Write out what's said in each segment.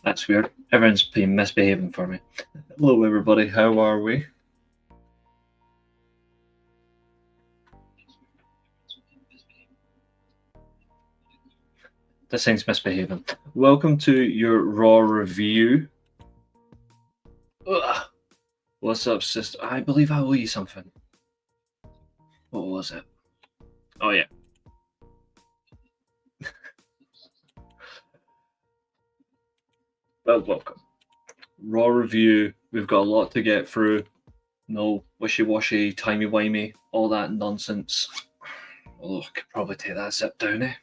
That's weird. Everyone's been misbehaving for me. Hello, everybody. How are we? This thing's misbehaving. Welcome to your Raw review. Ugh. What's up, sister? I believe I owe you something. What was it? Oh, yeah. Well, welcome. Raw review. We've got a lot to get through. No wishy-washy, timey-wimey, all that nonsense. Oh, I could probably take that zip down, eh?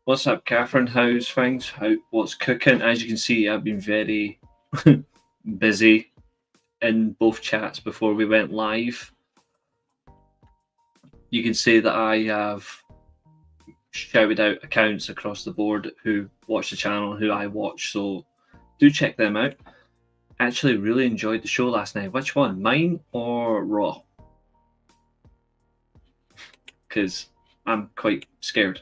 What's up, Catherine? How's things? What's cooking? As you can see, I've been very busy in both chats before we went live. You can see that I have shouted out accounts across the board who watch the channel, who I watch, so do check them out. Actually, really enjoyed the show last night. Which one, mine or Raw? Because I'm quite scared.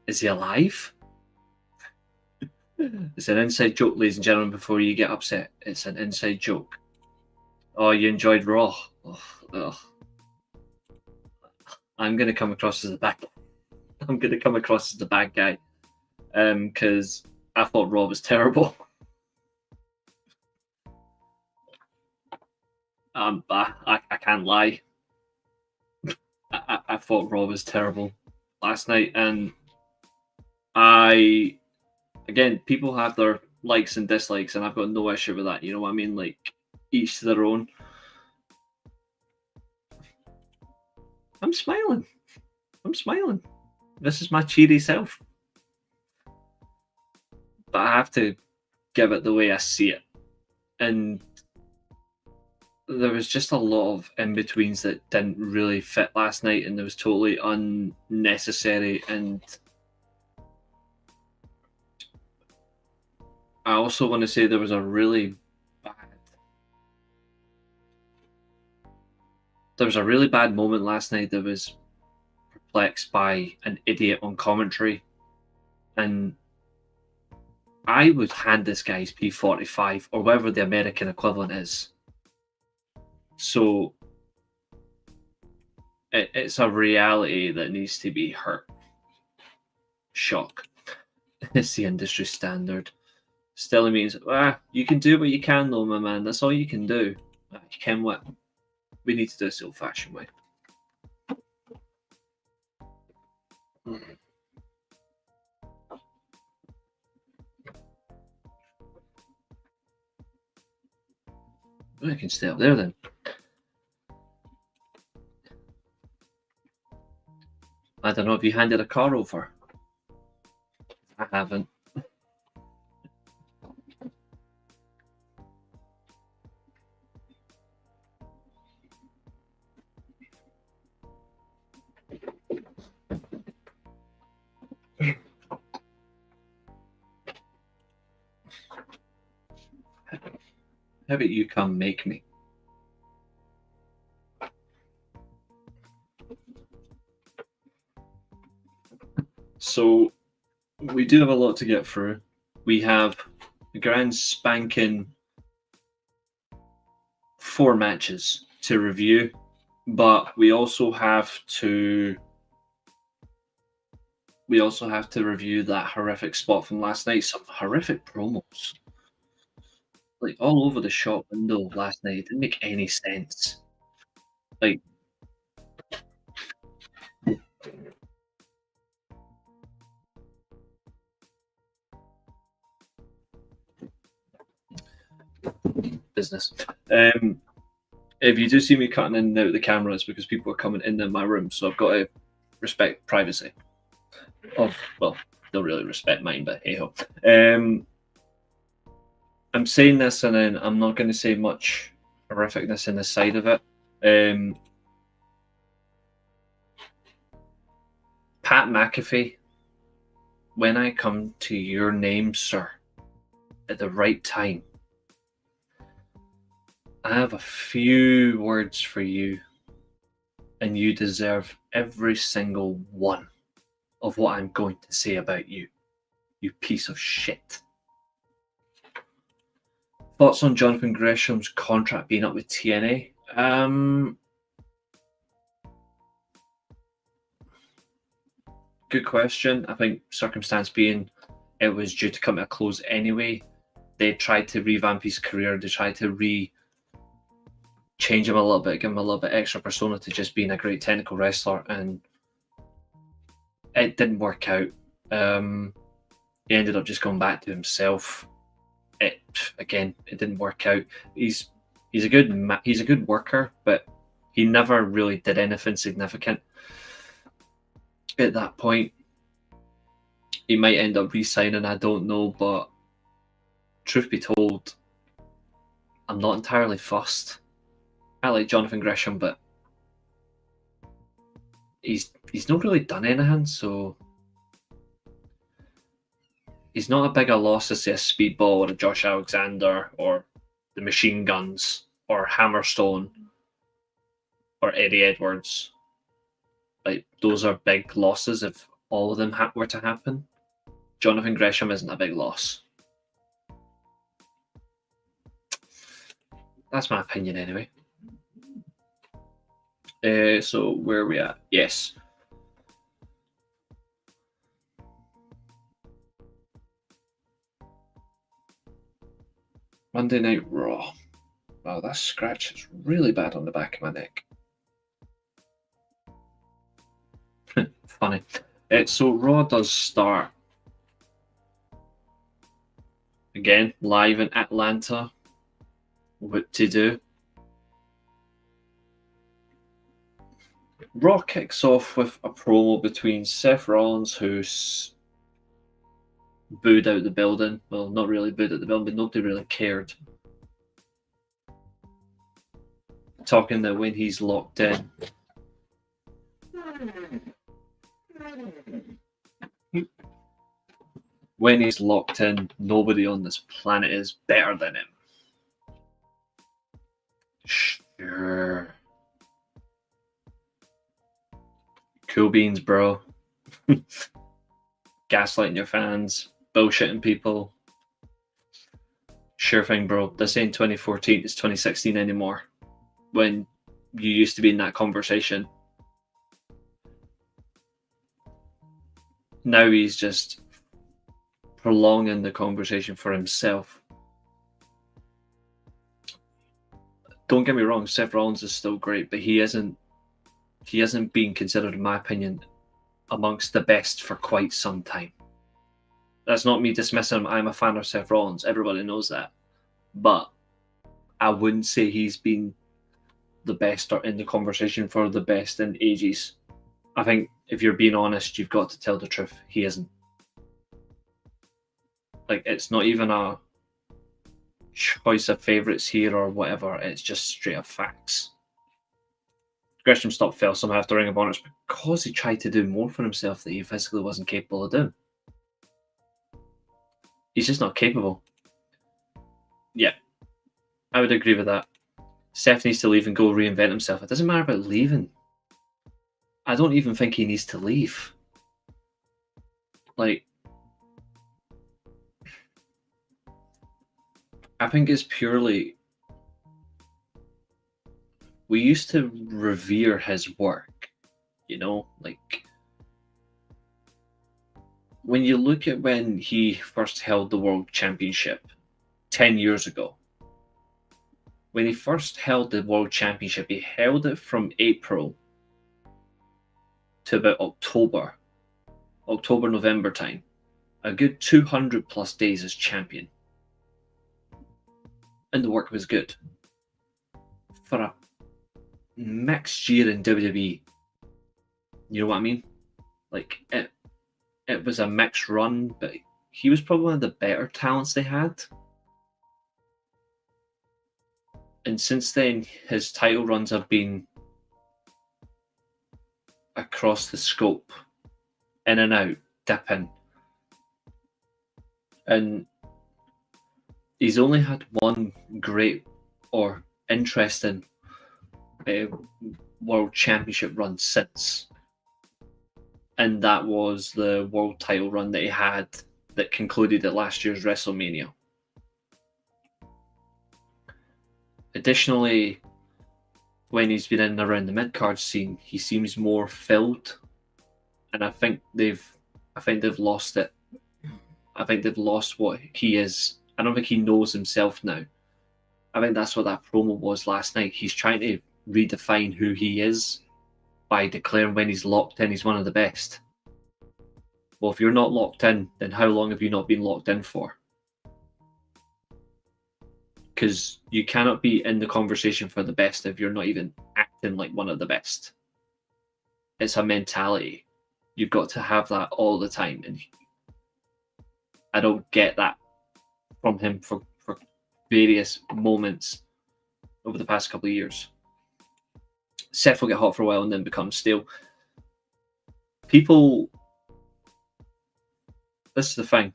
Is he alive? It's an inside joke, ladies and gentlemen, before you get upset. It's an inside joke. Oh, you enjoyed Raw? Oh. I'm going to come across as the bad guy. I'm going to come across as the bad guy because I thought Raw was terrible. I can't lie. I thought Raw was terrible last night, and again, people have their likes and dislikes, and I've got no issue with that. You know what I mean? Like, each to their own. I'm smiling. This is my cheery self. But I have to give it the way I see it. And there was just a lot of in-betweens that didn't really fit last night, and it was totally unnecessary. And I also want to say there was a really bad moment last night that was perplexed by an idiot on commentary, and I would hand this guy's P45 or whatever the American equivalent is. So it's a reality that needs to be hurt. Shock. It's the industry standard. Still means, you can do what you can though, my man. That's all you can do. You can what? We need to do this the old-fashioned way. I can stay up there then. I don't know if you handed a car over. I haven't. How about you come make me? So we do have a lot to get through. We have a grand spanking 4 matches to review, but we also have to review that horrific spot from last night. Some horrific promos, like all over the shop window last night. It didn't make any sense. Like, business. If you do see me cutting in and out of the camera, it's because people are coming into my room, so I've got to respect privacy. Well, they'll really respect mine, but hey ho. I'm saying this, and then I'm not going to say much horrificness in the side of it. Pat McAfee, when I come to your name, sir, at the right time, I have a few words for you. and you deserve every single one of what I'm going to say about you, you piece of shit. Thoughts on Jonathan Gresham's contract being up with TNA? Good question. I think circumstance being it was due to come to a close anyway. They tried to revamp his career. They tried to change him a little bit, give him a little bit extra persona to just being a great technical wrestler, and it didn't work out. He ended up just going back to himself. It didn't work out. He's a good worker, but he never really did anything significant. At that point, he might end up re-signing, I don't know, but truth be told, I'm not entirely fussed. I like Jonathan Gresham, but he's not really done anything, so he's not a bigger loss as say a Speedball or a Josh Alexander or the Machine Guns or Hammerstone or Eddie Edwards. Like, those are big losses if all of them were to happen. Jonathan Gresham isn't a big loss. That's my opinion anyway. So where are we at? Yes. Monday Night Raw. Wow, that scratch is really bad on the back of my neck. Funny. So Raw does start again live in Atlanta. What to do? Raw kicks off with a promo between Seth Rollins, who's booed out the building. Well, not really booed out the building, but nobody really cared. Talking that when he's locked in, nobody on this planet is better than him. Sure. Cool beans, bro. Gaslighting your fans, bullshitting people. Sure thing, bro. This ain't 2014, it's 2016 anymore. When you used to be in that conversation. Now he's just prolonging the conversation for himself. Don't get me wrong, Seth Rollins is still great, but he isn't being considered, in my opinion, amongst the best for quite some time. That's not me dismissing him. I'm a fan of Seth Rollins. Everybody knows that. But I wouldn't say he's been the best or in the conversation for the best in ages. I think if you're being honest, you've got to tell the truth. He isn't. Like, it's not even a choice of favourites here or whatever. It's just straight up facts. Gresham stopped fell somehow after Ring of Honor because he tried to do more for himself that he physically wasn't capable of doing. He's just not capable. Yeah, I would agree with that. Seth needs to leave and go reinvent himself. It doesn't matter about leaving. I don't even think he needs to leave. Like, I think it's purely... We used to revere his work, you know? Like, when you look at when he first held the World Championship 10 years ago, when he first held the World Championship, he held it from April to about October, November time. A good 200 plus days as champion. And the work was good. For a mixed year in WWE, you know what I mean? Like, it was a mixed run, but he was probably one of the better talents they had. And since then, his title runs have been across the scope, in and out, dipping. And he's only had one great or interesting World Championship run since. And that was the world title run that he had that concluded at last year's WrestleMania. Additionally, when he's been in and around the mid-card scene, he seems more filled. And I think they've lost it. I think they've lost what he is. I don't think he knows himself now. I think that's what that promo was last night. He's trying to redefine who he is by declaring when he's locked in, he's one of the best. Well, if you're not locked in, then how long have you not been locked in for? Because you cannot be in the conversation for the best if you're not even acting like one of the best. It's a mentality. You've got to have that all the time. And I don't get that from him for various moments over the past couple of years. Seth will get hot for a while and then become stale. People... This is the thing.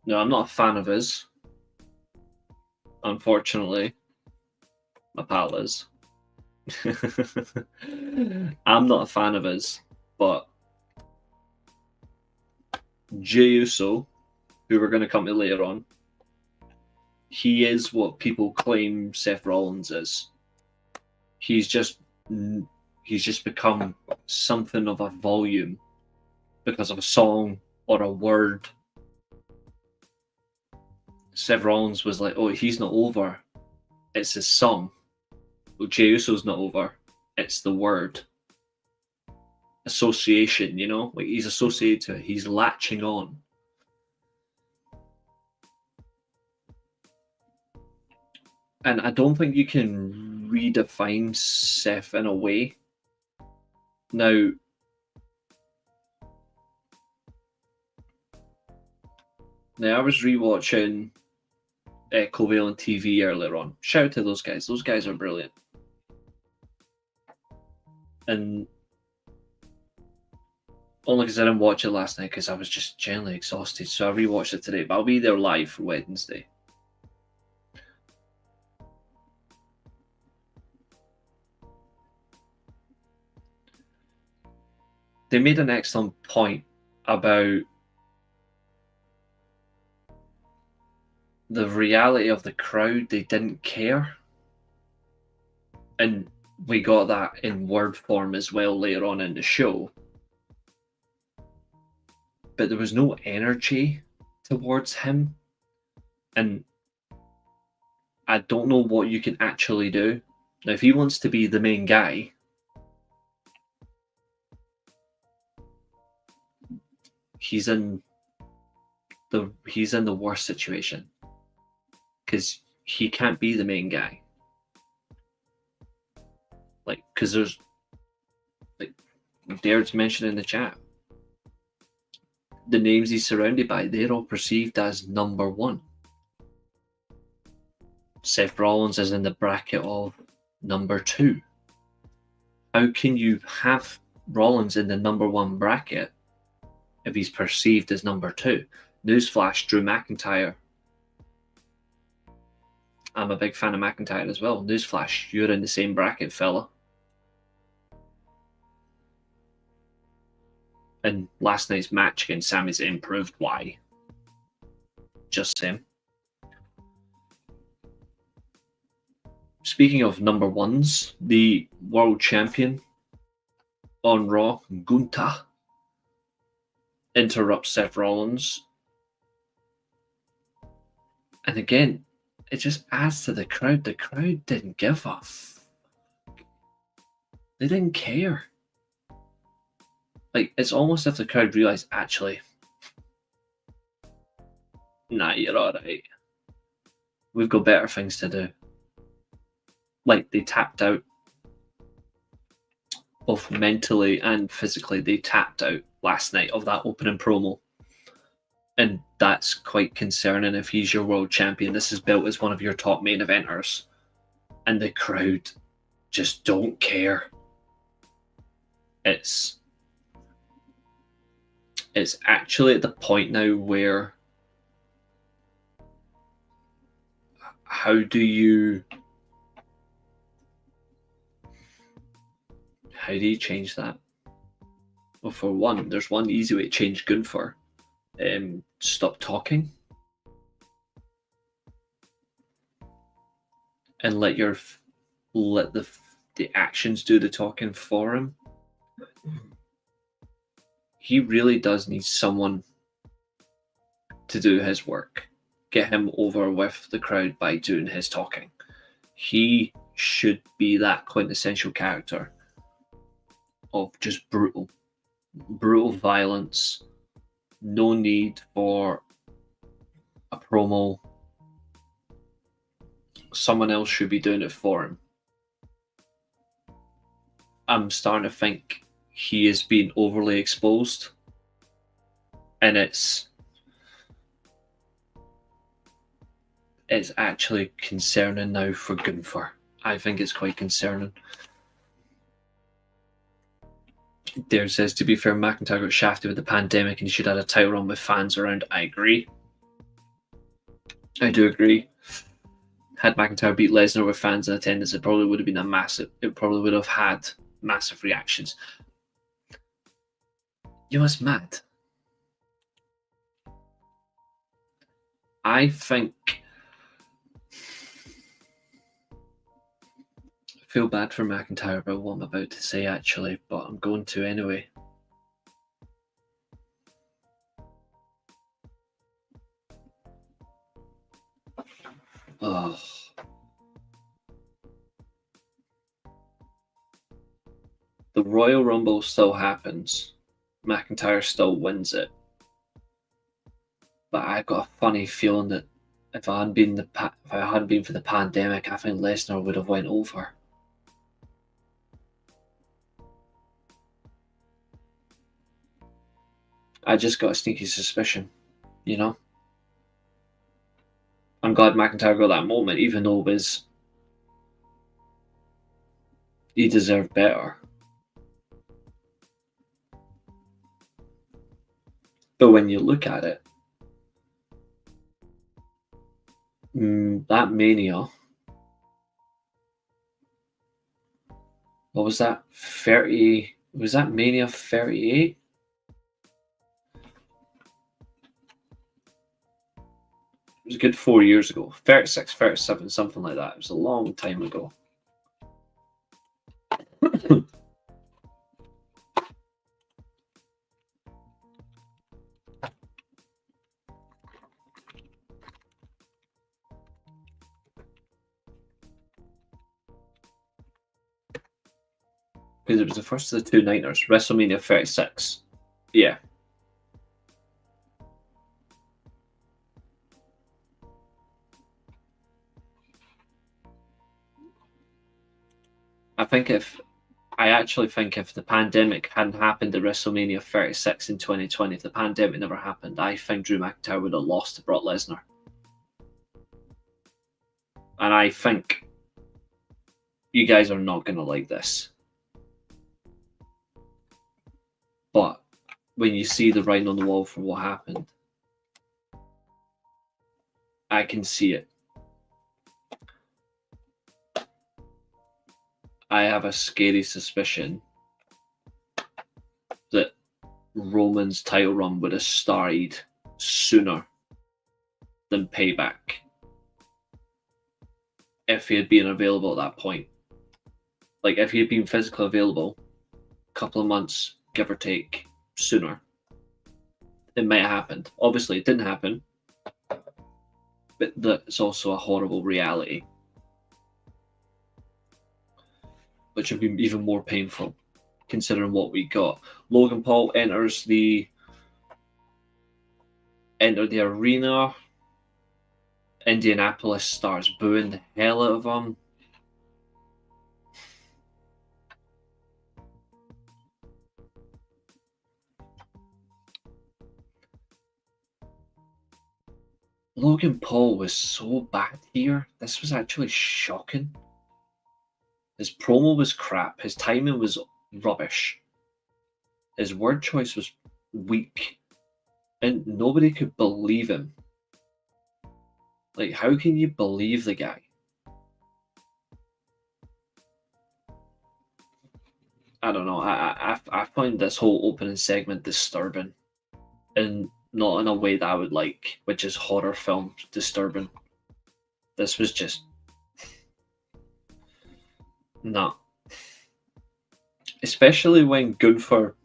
No, I'm not a fan of his. Unfortunately. My pal is. I'm not a fan of his, but Jey Uso, who we're going to come to later on, he is what people claim Seth Rollins is. He's just become something of a volume because of a song or a word. Seth Rollins was like, oh, he's not over. It's his song. Well, Jey Uso's not over. It's the word. Association, you know? Like, he's associated to it. He's latching on. And I don't think you can redefine Seth in a way. Now, I was rewatching Covalent TV earlier on. Shout out to those guys. Those guys are brilliant. And only because I didn't watch it last night because I was just generally exhausted. So I rewatched it today. But I'll be there live for Wednesday. They made an excellent point about the reality of the crowd. They didn't care. And we got that in word form as well later on in the show. But there was no energy towards him. And I don't know what you can actually do. Now, if he wants to be the main guy, he's in the worst situation because he can't be the main guy. Like, because there's, like, Darren's mentioned in the chat, the names he's surrounded by, they're all perceived as number one. Seth Rollins is in the bracket of number two. How can you have Rollins in the number one bracket if he's perceived as number two? Newsflash, Drew McIntyre. I'm a big fan of McIntyre as well. Newsflash, you're in the same bracket, fella. And last night's match against Sami Zayn proved why. Just him. Speaking of number ones, the world champion on Raw, Gunther, interrupts Seth Rollins. And again, it just adds to the crowd. The crowd didn't give a f. They didn't care. Like, it's almost as if the crowd realised, actually, nah, you're alright. We've got better things to do. Like, they tapped out. Both mentally and physically, they tapped out last night of that opening promo. And that's quite concerning if he's your world champion. This is built as one of your top main eventers. And the crowd just don't care. It's actually at the point now where how do you change that? Well, for one, there's one easy way to change Gunther. Stop talking and let the actions do the talking for him. He really does need someone to do his work. Get him over with the crowd by doing his talking. He should be that quintessential character of just brutal violence. No need for a promo. Someone else should be doing it for him. I'm starting to think he is being overly exposed, and it's actually concerning now for Gunther. I think it's quite concerning. Dare says, to be fair, McIntyre got shafted with the pandemic and he should have had a title run with fans around. I agree. I do agree. Had McIntyre beat Lesnar with fans in attendance, it probably would have been it probably would have had massive reactions. You know what's mad? I think I feel bad for McIntyre about what I'm about to say, actually, but I'm going to anyway. Oh. The Royal Rumble still happens. McIntyre still wins it. But I've got a funny feeling that if I hadn't been for the pandemic, I think Lesnar would have went over. I just got a sneaky suspicion, you know? I'm glad McIntyre got that moment, even though he deserved better. But when you look at it, that Mania, what was that? Was that Mania 38? It was a good 4 years ago. 36, 37, something like that. It was a long time ago. Because it was the first of the two nighters, WrestleMania 36. Yeah. I actually think if the pandemic hadn't happened at WrestleMania 36 in 2020, if the pandemic never happened, I think Drew McIntyre would have lost to Brock Lesnar. And I think you guys are not going to like this. But when you see the writing on the wall for what happened, I can see it. I have a scary suspicion that Roman's title run would have started sooner than Payback if he had been available at that point. Like, if he had been physically available a couple of months, give or take, sooner, it might have happened. Obviously, it didn't happen, but that's also a horrible reality, which would be even more painful considering what we got. Logan Paul enters the arena. Indianapolis starts booing the hell out of him. Logan Paul was so bad here. This was actually shocking. His promo was crap. His timing was rubbish. His word choice was weak. And nobody could believe him. Like, how can you believe the guy? I don't know. I find this whole opening segment disturbing, and not in a way that I would like, which is horror film disturbing. This was just not. Especially when Gunther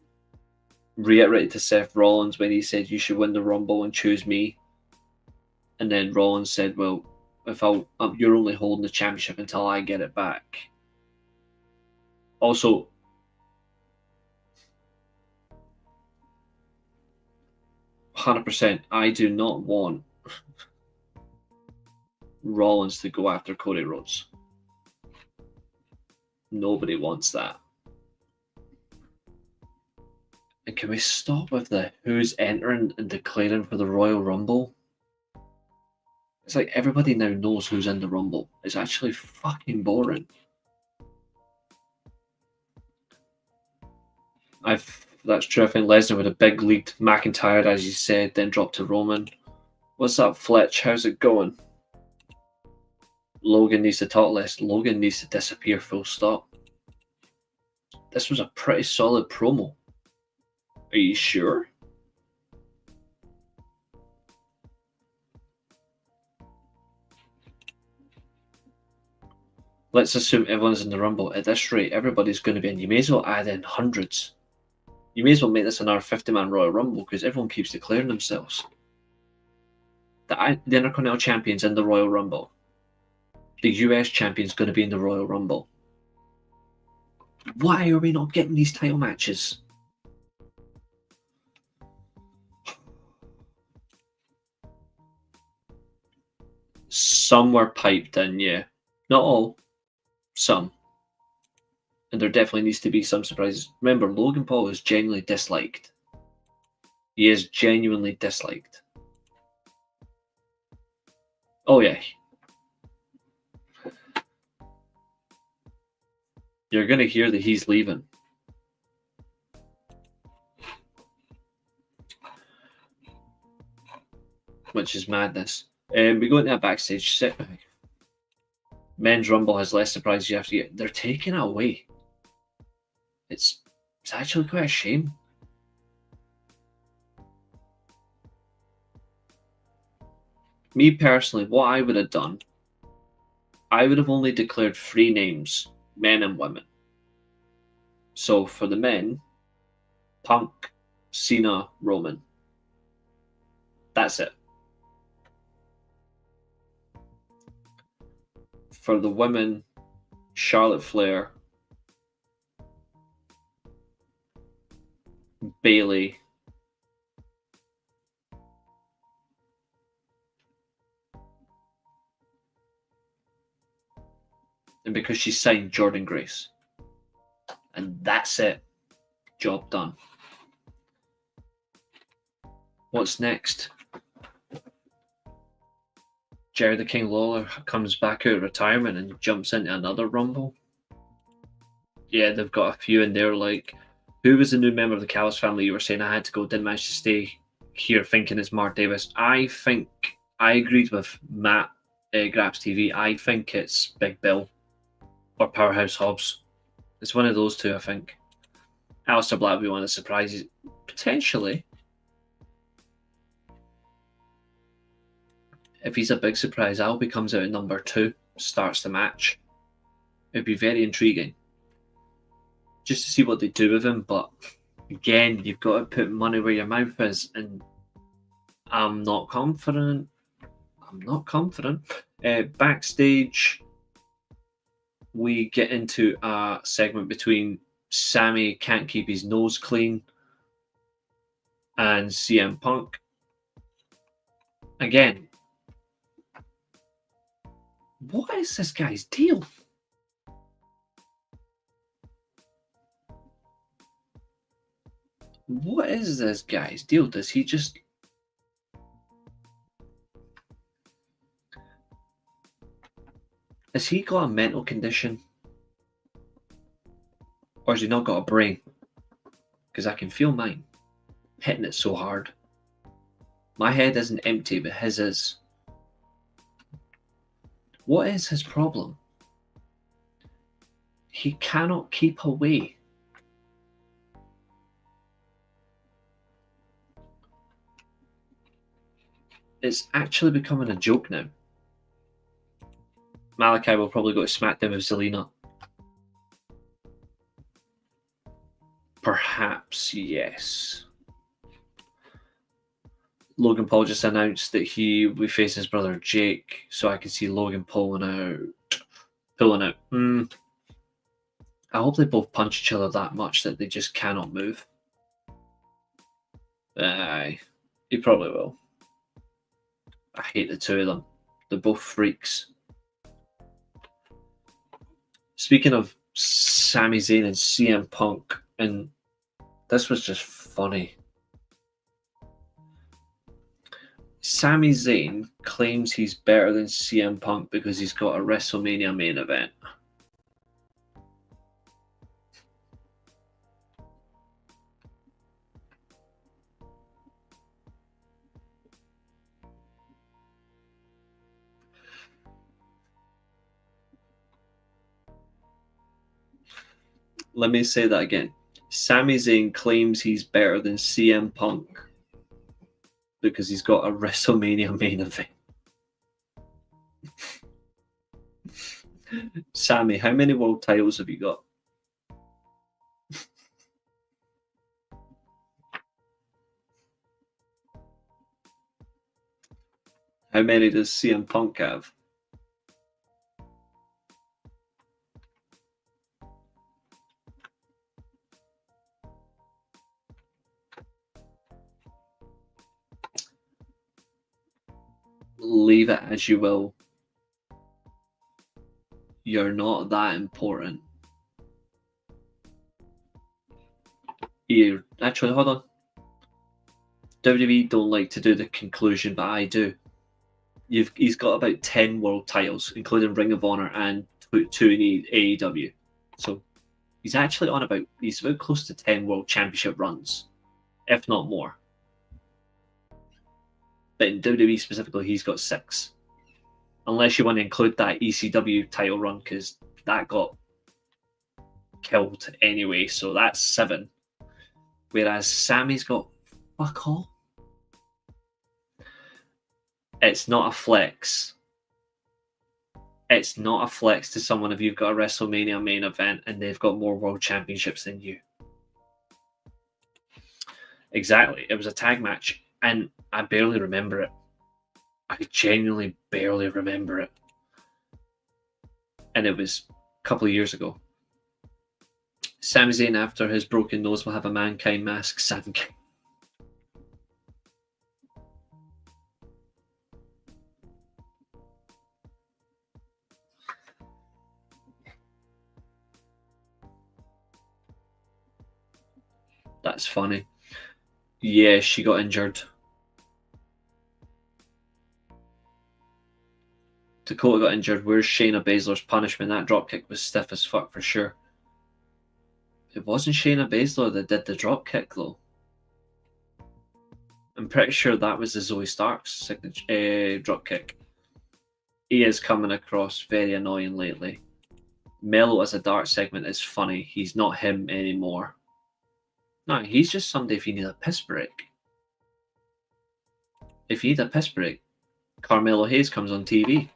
reiterated to Seth Rollins when he said you should win the Rumble and choose me, and then Rollins said, "Well, if you're only holding the championship until I get it back." Also, 100%, I do not want Rollins to go after Cody Rhodes. Nobody wants that. And can we stop with the who's entering and declaring for the Royal Rumble? It's like everybody now knows who's in the Rumble. It's actually fucking boring. That's true. I think Lesnar would have big leagued McIntyre, as you said, then dropped to Roman. What's up, Fletch? How's it going? Logan needs to talk less. Logan needs to disappear, full stop. This was a pretty solid promo. Are you sure? Let's assume everyone's in the Rumble. At this rate, everybody's going to be in. You may as well add in hundreds. You may as well make this another 50-man Royal Rumble because everyone keeps declaring themselves. The Intercontinental Champion's in the Royal Rumble. The US Champion's going to be in the Royal Rumble. Why are we not getting these title matches? Some were piped in, yeah. Not all. Some. And there definitely needs to be some surprises. Remember, Logan Paul is genuinely disliked. He is genuinely disliked. Oh, yeah. You're going to hear that he's leaving. Which is madness. We go into a backstage set. Men's Rumble has less surprises you have to get. They're taking it away. It's actually quite a shame. Me personally, what I would have done, I would have only declared 3 names, men and women. So for the men, Punk, Cena, Roman. That's it. For the women, Charlotte Flair, Bayley, and because she signed Jordan Grace. And that's it. Job done. What's next? Jerry the King Lawler comes back out of retirement and jumps into another Rumble. Yeah, they've got a few in there. Like, who was the new member of the Callis family you were saying I had to go, didn't manage to stay here thinking it's Mark Davis? I think I agreed with Matt Graps TV. I think it's Big Bill or Powerhouse Hobbs. It's one of those two, I think. Aleister Black will be one of the surprises. Potentially. If he's a big surprise, Albie comes out at number 2, starts the match. It'd be very intriguing. Just to see what they do with him, but again, you've got to put money where your mouth is, and I'm not confident. Backstage, we get into a segment between Sammy can't keep his nose clean and CM Punk. Again, what is this guy's deal? What is this guy's deal? Does he just... Has he got a mental condition? Or has he not got a brain? Because I can feel mine hitting it so hard. My head isn't empty, but his is. What is his problem? He cannot keep away. It's actually becoming a joke now. Malachi will probably go to SmackDown with Zelina. Perhaps, yes. Logan Paul just announced that he will be facing his brother Jake, so I can see Logan pulling out. I hope they both punch each other that much that they just cannot move. Aye, he probably will. I hate the two of them. They're both freaks. Speaking of Sami Zayn and CM Punk, and this was just funny. Sami Zayn claims he's better than CM Punk because he's got a WrestleMania main event. Let me say that again. Sami Zayn claims he's better than CM Punk because he's got a WrestleMania main event. Sammy, how many world titles have you got? How many does CM Punk have? Leave it as you will. You're not that important. Actually, hold on. WWE don't like to do the conclusion, but I do. He's got about 10 world titles, including Ring of Honor and 2 in AEW. So he's actually he's about close to 10 world championship runs, if not more. But in WWE specifically, he's got 6. Unless you want to include that ECW title run, because that got killed anyway, so that's 7. Whereas Sammy's got fuck all. It's not a flex. It's not a flex to someone if you've got a WrestleMania main event and they've got more world championships than you. Exactly. It was a tag match, and I barely remember it. I genuinely barely remember it. And it was a couple of years ago. Sami Zayn, after his broken nose, will have a Mankind mask. Sami Zayn. That's funny. Yeah, she got injured. Dakota got injured. Where's Shayna Baszler's punishment? That dropkick was stiff as fuck for sure. It wasn't Shayna Baszler that did the dropkick though. I'm pretty sure that was the Zoe Stark's signature dropkick. He is coming across very annoying lately. Mello as a dark segment is funny. He's not him anymore. No, he's just somebody if you need a piss break. If you need a piss break, Carmelo Hayes comes on TV.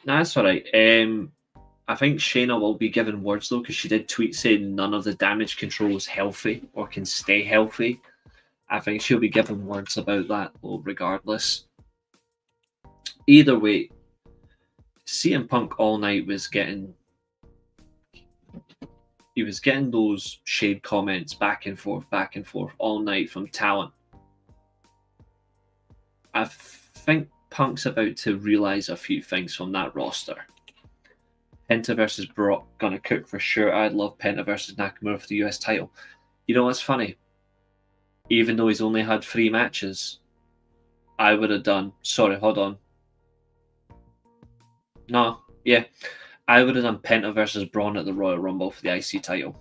Nah, that's alright. I think Shayna will be given words though, because she did tweet saying none of the damage control is healthy or can stay healthy. I think she'll be given words about that though, regardless. Either way, CM Punk all night was getting those shade comments back and forth all night from talent. I think Punk's about to realise a few things from that roster. Penta versus Brock, gonna cook for sure. I'd love Penta versus Nakamura for the US title. You know what's funny? Even though he's only had 3 matches, I would have done. Sorry, hold on. No, yeah. I would have done Penta versus Braun at the Royal Rumble for the IC title.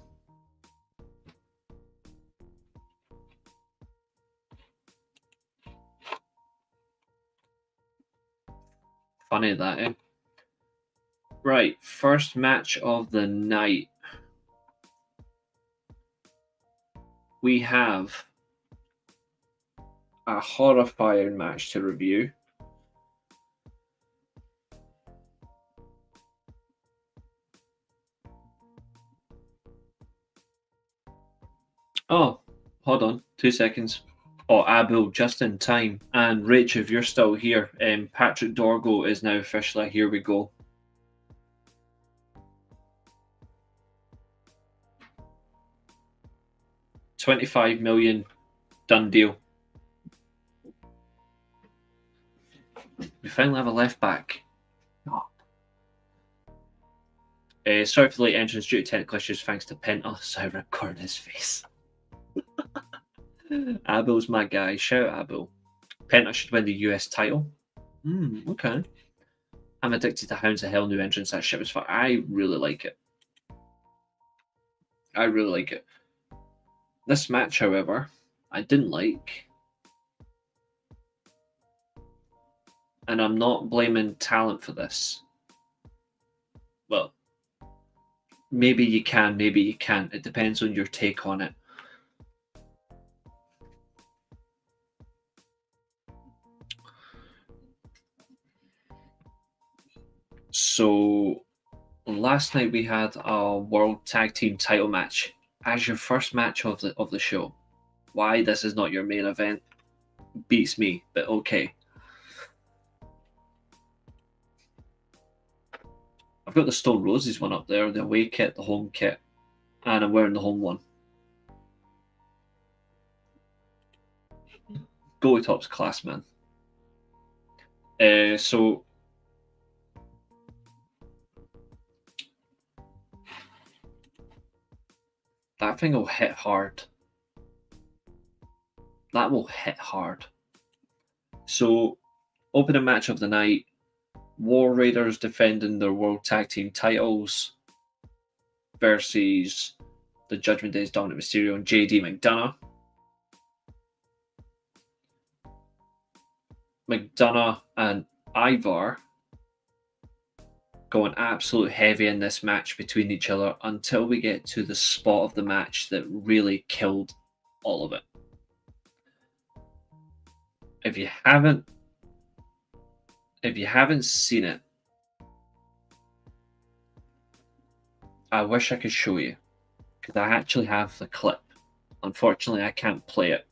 Funny that, eh? Right, first match of the night. We have a horrifying match to review. Oh, hold on, 2 seconds. Oh, Abel, just in time. And Rach, if you're still here, Patrick Dorgo is now officially Here We Go. $25 million, done deal. We finally have a left back. Sorry for the late entrance due to technical issues thanks to Penta. So I record his face. Abel's my guy. Shout out Abel. Penta should win the US title. Okay. I'm addicted to Hounds of Hell new entrance. That shit was fun. I really like it. I really like it. This match, however, I didn't like. And I'm not blaming talent for this. Well, maybe you can, maybe you can't. It depends on your take on it. So, last night we had a World Tag Team title match as your first match of the show. Why this is not your main event beats me, but okay. I've got the Stone Roses one up there, the away kit, the home kit, and I'm wearing the home one. Goalie Top's class, man. So that thing will hit hard. That will hit hard. So, opening match of the night, War Raiders defending their World Tag Team titles versus the Judgment Day's Dominic Mysterio and JD McDonough. McDonough and Ivar going absolute heavy in this match between each other until we get to the spot of the match that really killed all of it. If you haven't seen it, I wish I could show you, because I actually have the clip. Unfortunately, I can't play it.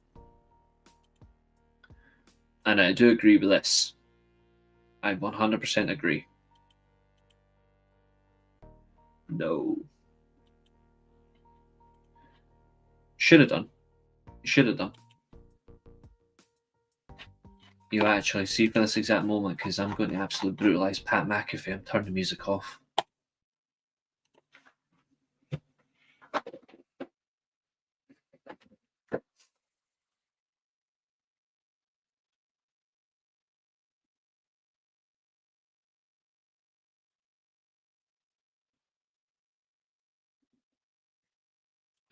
And I do agree with this. I 100% agree. No. Should have done. Should have done. You actually see for this exact moment, because I'm going to absolutely brutalise Pat McAfee and turn the music off.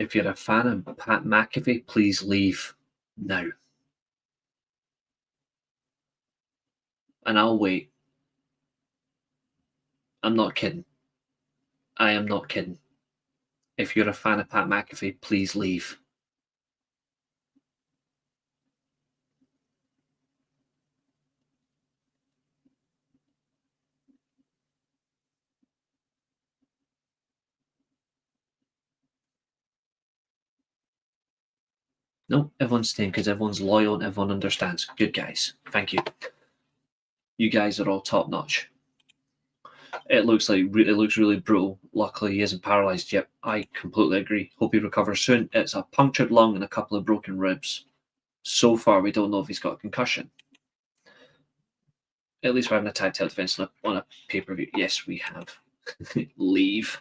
If you're a fan of Pat McAfee, please leave now. And I'll wait. I'm not kidding. I am not kidding. If you're a fan of Pat McAfee, please leave. No, everyone's staying because everyone's loyal and everyone understands. Good guys. Thank you. You guys are all top notch. It looks really brutal. Luckily, he isn't paralyzed yet. I completely agree. Hope he recovers soon. It's a punctured lung and a couple of broken ribs. So far, we don't know if he's got a concussion. At least we're having a tag title defense on a pay-per-view. Yes, we have. Leave.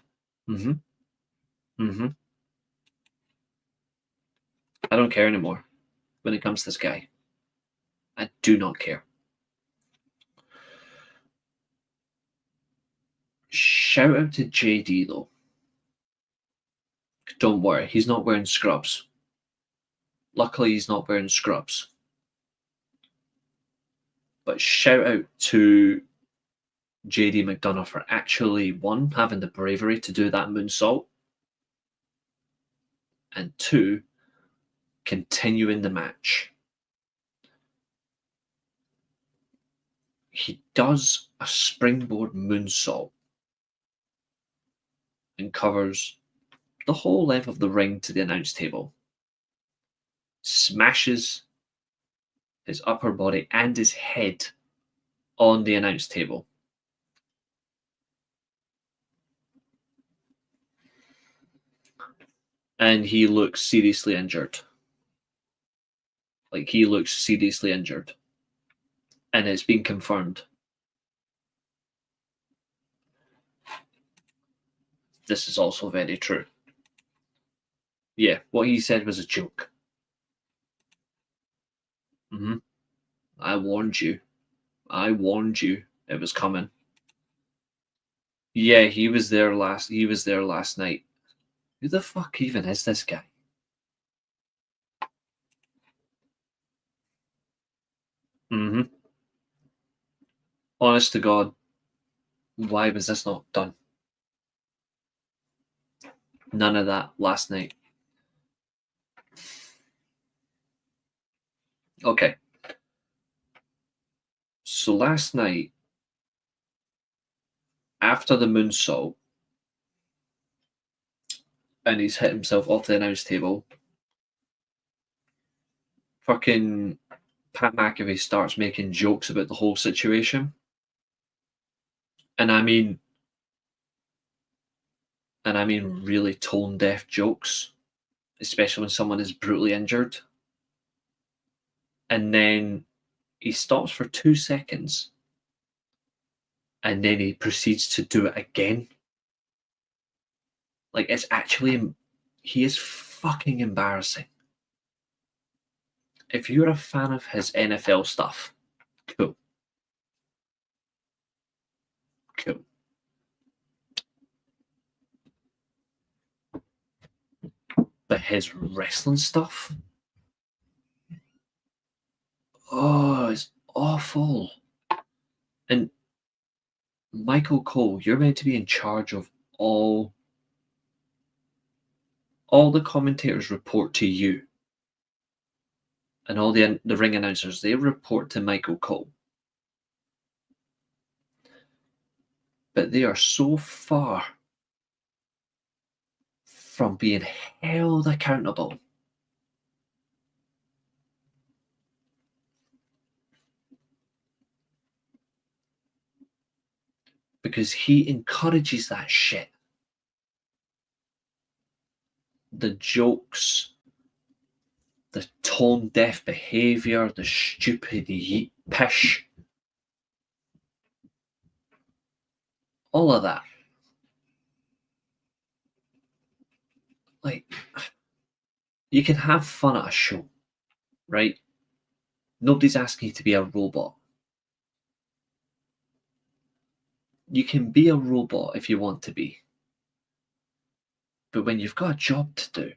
I don't care anymore when it comes to this guy. I do not care. Shout out to JD though. Don't worry, he's not wearing scrubs. Luckily, he's not wearing scrubs. But shout out to JD McDonough for actually, one, having the bravery to do that moonsault, and two, continuing the match. He does a springboard moonsault and covers the whole length of the ring to the announce table, smashes his upper body and his head on the announce table. And he looks seriously injured. Like, he looks seriously injured. And it's been confirmed. This is also very true. Yeah, what he said was a joke. I warned you. I warned you it was coming. Yeah, he was there last night. Who the fuck even is this guy? Honest to God, why was this not done? None of that last night. Okay. So last night, after the moonsault, and he's hit himself off the announce table, fucking Pat McAfee starts making jokes about the whole situation. And I mean really tone deaf jokes, especially when someone is brutally injured. And then he stops for 2 seconds, and then he proceeds to do it again. Like, it's actually, he is fucking embarrassing. If you're a fan of his NFL stuff, cool. Cool. But his wrestling stuff, oh, it's awful. And Michael Cole, you're meant to be in charge of all the commentators report to you. And all the ring announcers, they report to Michael Cole. But they are so far from being held accountable. Because he encourages that shit. The jokes, the tone deaf behaviour, the stupid yeet pish. All of that. Like, you can have fun at a show, right? Nobody's asking you to be a robot. You can be a robot if you want to be. But when you've got a job to do,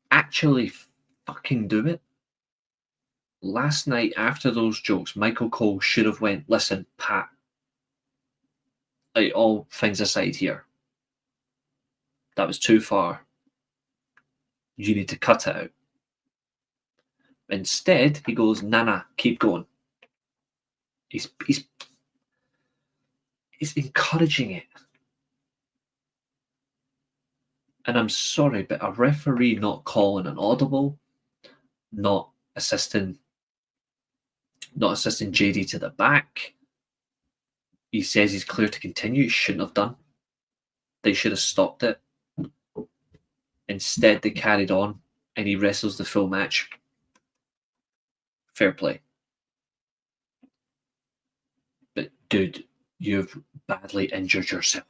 actually fucking do it. Last night, after those jokes, Michael Cole should have went, listen, Pat, like, all things aside here, that was too far. You need to cut it out. Instead, he goes, nah, keep going. He's encouraging it. And I'm sorry, but a referee not calling an audible, not assisting JD to the back. He says he's clear to continue. He shouldn't have done. They should have stopped it. Instead, they carried on, and he wrestles the full match. Fair play. But dude, you've badly injured yourself.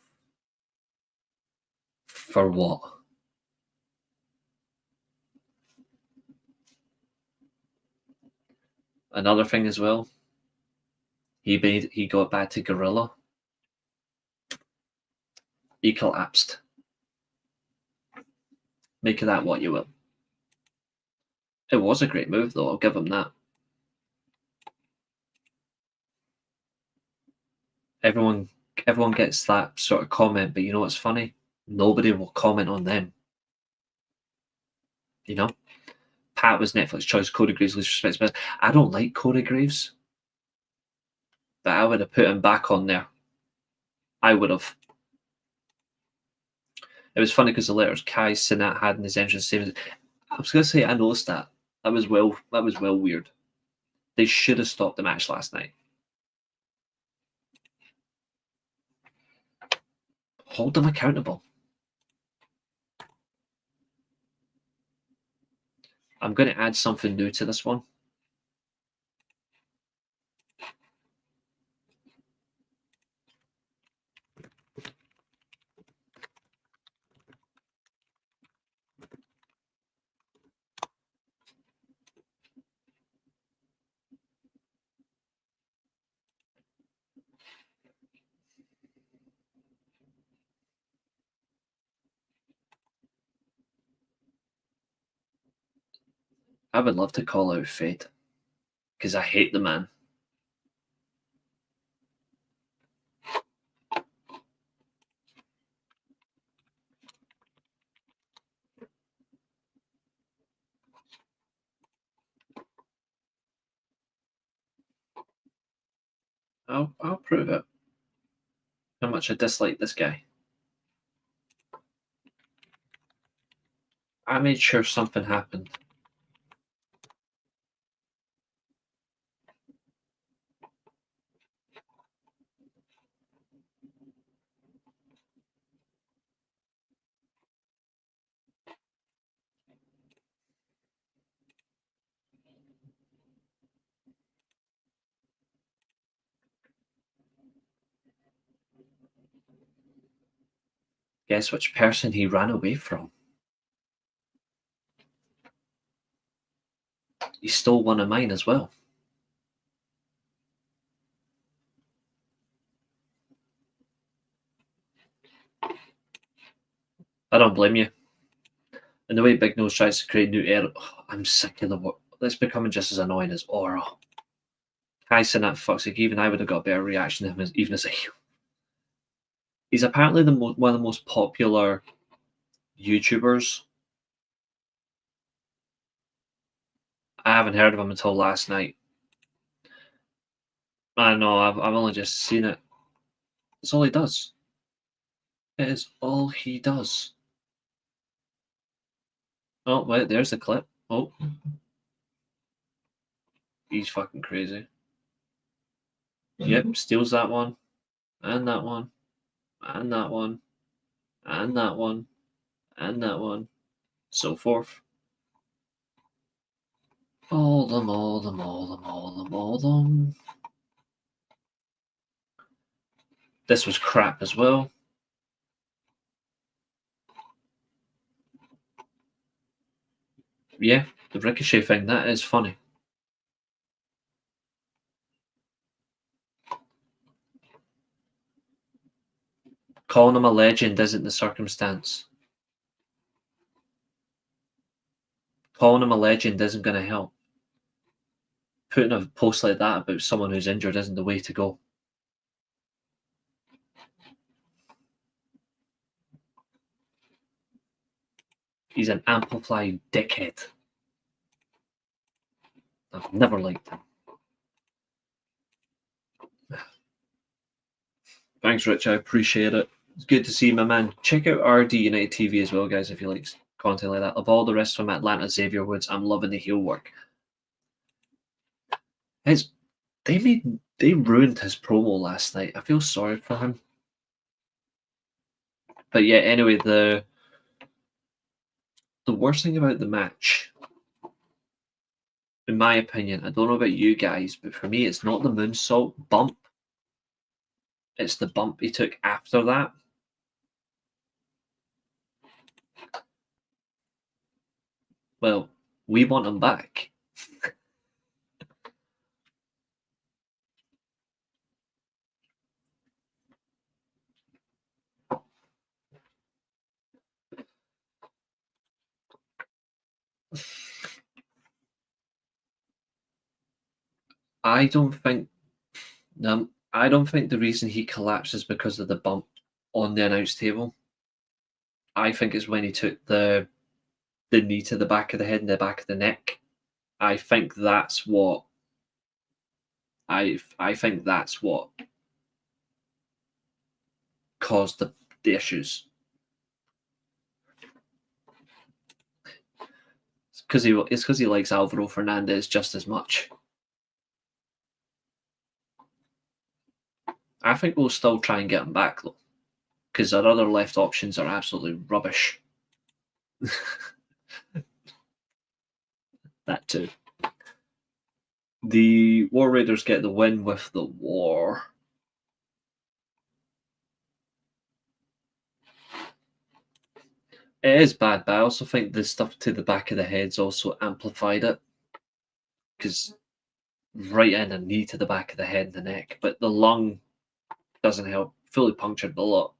For what? Another thing as well, he got back to Gorilla. He collapsed. Make of that what you will. It was a great move, though. I'll give him that. Everyone, everyone gets that sort of comment, but you know what's funny? Nobody will comment on them. You know, Pat was Netflix choice. Cody Graves least respects, but I don't like Cody Graves, but I would have put him back on there. I would have. It was funny because the letters Kai Sinat had in his entrance same as I was gonna say I noticed that. That was well weird. They should have stopped the match last night. Hold them accountable. I'm gonna add something new to this one. I would love to call out Fate because I hate the man. I'll prove it. How much I dislike this guy. I made sure something happened. Guess which person he ran away from? He stole one of mine as well. I don't blame you. And the way Big Nose tries to create new air, I'm sick of the work. It's becoming just as annoying as Aura. Kai Sinat fucks like even I would have got a better reaction to him even as a heel. He's apparently one of the most popular YouTubers. I haven't heard of him until last night. I know, I've only just seen it. That's all he does. It is all he does. Oh, wait, there's the clip. Oh. He's fucking crazy. Yep, steals that one, and that one, and that one, and that one, and that one, so forth. All them, all them, all them, all them, all them. This was crap as well. Yeah, the Ricochet thing, that is funny. Calling him a legend isn't the circumstance. Calling him a legend isn't going to help. Putting a post like that about someone who's injured isn't the way to go. He's an amplified dickhead. I've never liked him. Thanks, Rich. I appreciate it. It's good to see you, my man. Check out RD United TV as well, guys, if you like content like that. Of all the rest from Atlanta, Xavier Woods, I'm loving the heel work. They ruined his promo last night. I feel sorry for him. But yeah, anyway, the worst thing about the match, in my opinion, I don't know about you guys, but for me, it's not the moonsault bump. It's the bump he took after that. Well, we want him back. I don't think no, I don't think the reason he collapses because of the bump on the announce table. I think it's when he took the knee to the back of the head and the back of the neck. I think that's what I think that's what caused the issues. It's because he likes Alvaro Fernandez just as much. I think we'll still try and get him back though, because our other left options are absolutely rubbish. That too. The War Raiders get the win with the war. It is bad, but I also think the stuff to the back of the head's also amplified it. Because right in a knee to the back of the head and the neck, but the lung doesn't help. Fully punctured a lot.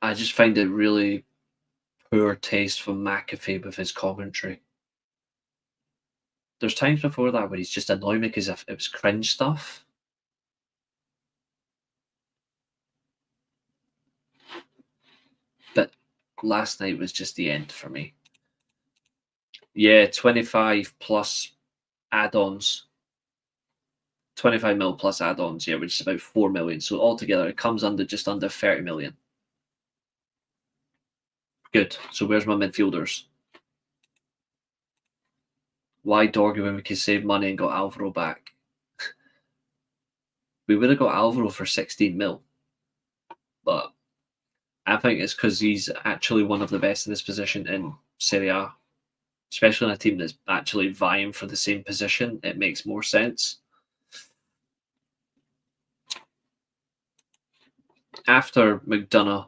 I just find it really poor taste from McAfee with his commentary. There's times before that where he's just annoying me because it was cringe stuff. But last night was just the end for me. Yeah, 25 plus add-ons. 25 mil plus add-ons, yeah, which is about 4 million. So altogether, it comes under just under 30 million. Good. So where's my midfielders? Why Dorgu when we could save money and got Alvaro back? We would have got Alvaro for 16 mil. But I think it's because he's actually one of the best in this position in Serie A. Especially in a team that's actually vying for the same position. It makes more sense. After McDonough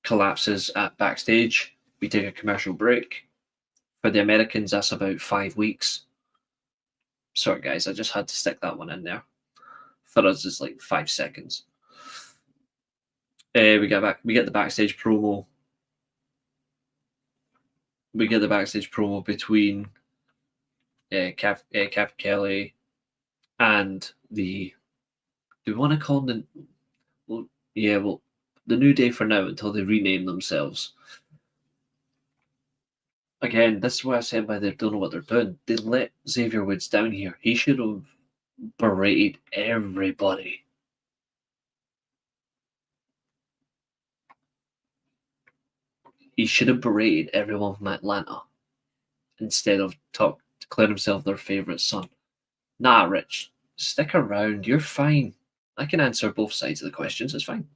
collapses at backstage, we take a commercial break. For the Americans, that's about 5 weeks. Sorry, guys, I just had to stick that one in there. For us, it's like 5 seconds. We get the backstage promo. We get the backstage promo between Cap Kelly and the. Do we want to call them the? Well, yeah, well, the New Day for now until they rename themselves. Again, this is what I said by they don't know what they're doing. They let Xavier Woods down here. He should have berated everybody. He should have berated everyone from Atlanta instead of declare himself their favorite son. Nah, Rich, stick around. You're fine. I can answer both sides of the questions. It's fine.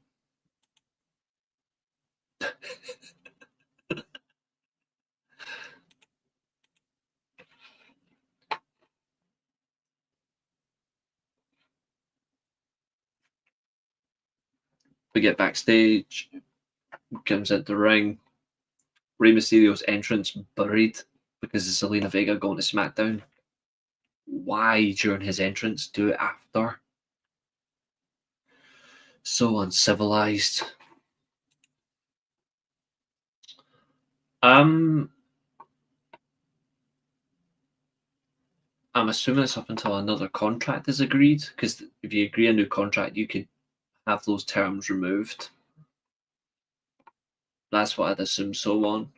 We get backstage, comes into the ring. Rey Mysterio's entrance buried because of Zelina Vega going to SmackDown. Why during his entrance? Do it after. So uncivilized. I'm assuming it's up until another contract is agreed, because if you agree a new contract, you could have those terms removed. That's what I'd assume so on.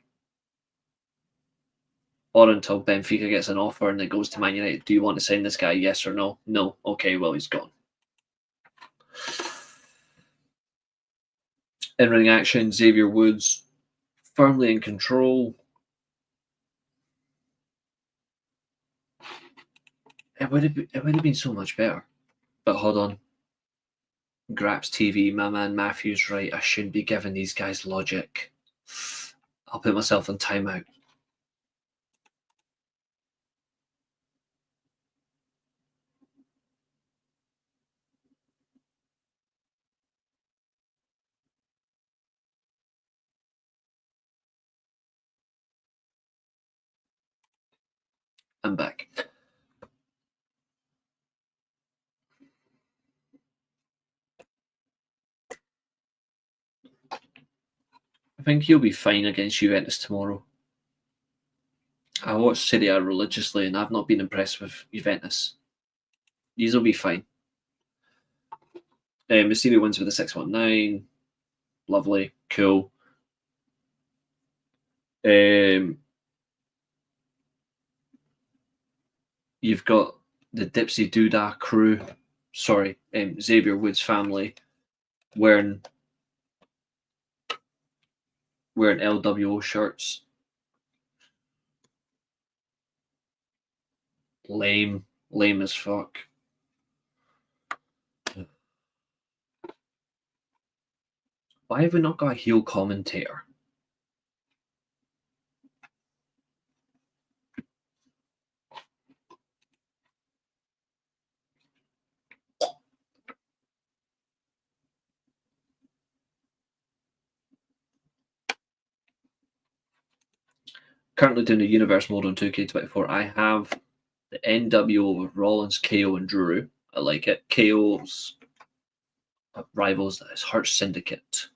Or until Benfica gets an offer and it goes to Man United. Do you want to sign this guy? Yes or no? No. Okay, well, he's gone. In-ring action, Xavier Woods firmly in control. It would have been so much better. But hold on. Graps TV, my man Matthew's right. I shouldn't be giving these guys logic. I'll put myself on timeout. I'm back. I think he'll be fine against Juventus tomorrow. I watch Serie A religiously, and I've not been impressed with Juventus. These will be fine. Mysterio wins with a 619. Lovely, cool. You've got the Dipsy Doodah crew. Sorry, Xavier Woods' family wearing LWO shirts. Lame as fuck. Why have we not got a heel commentator? Currently doing the Universe mode on 2K24. I have the NWO with Rollins, KO, and Drew. I like it. KO's rivals, that is Hurt Syndicate.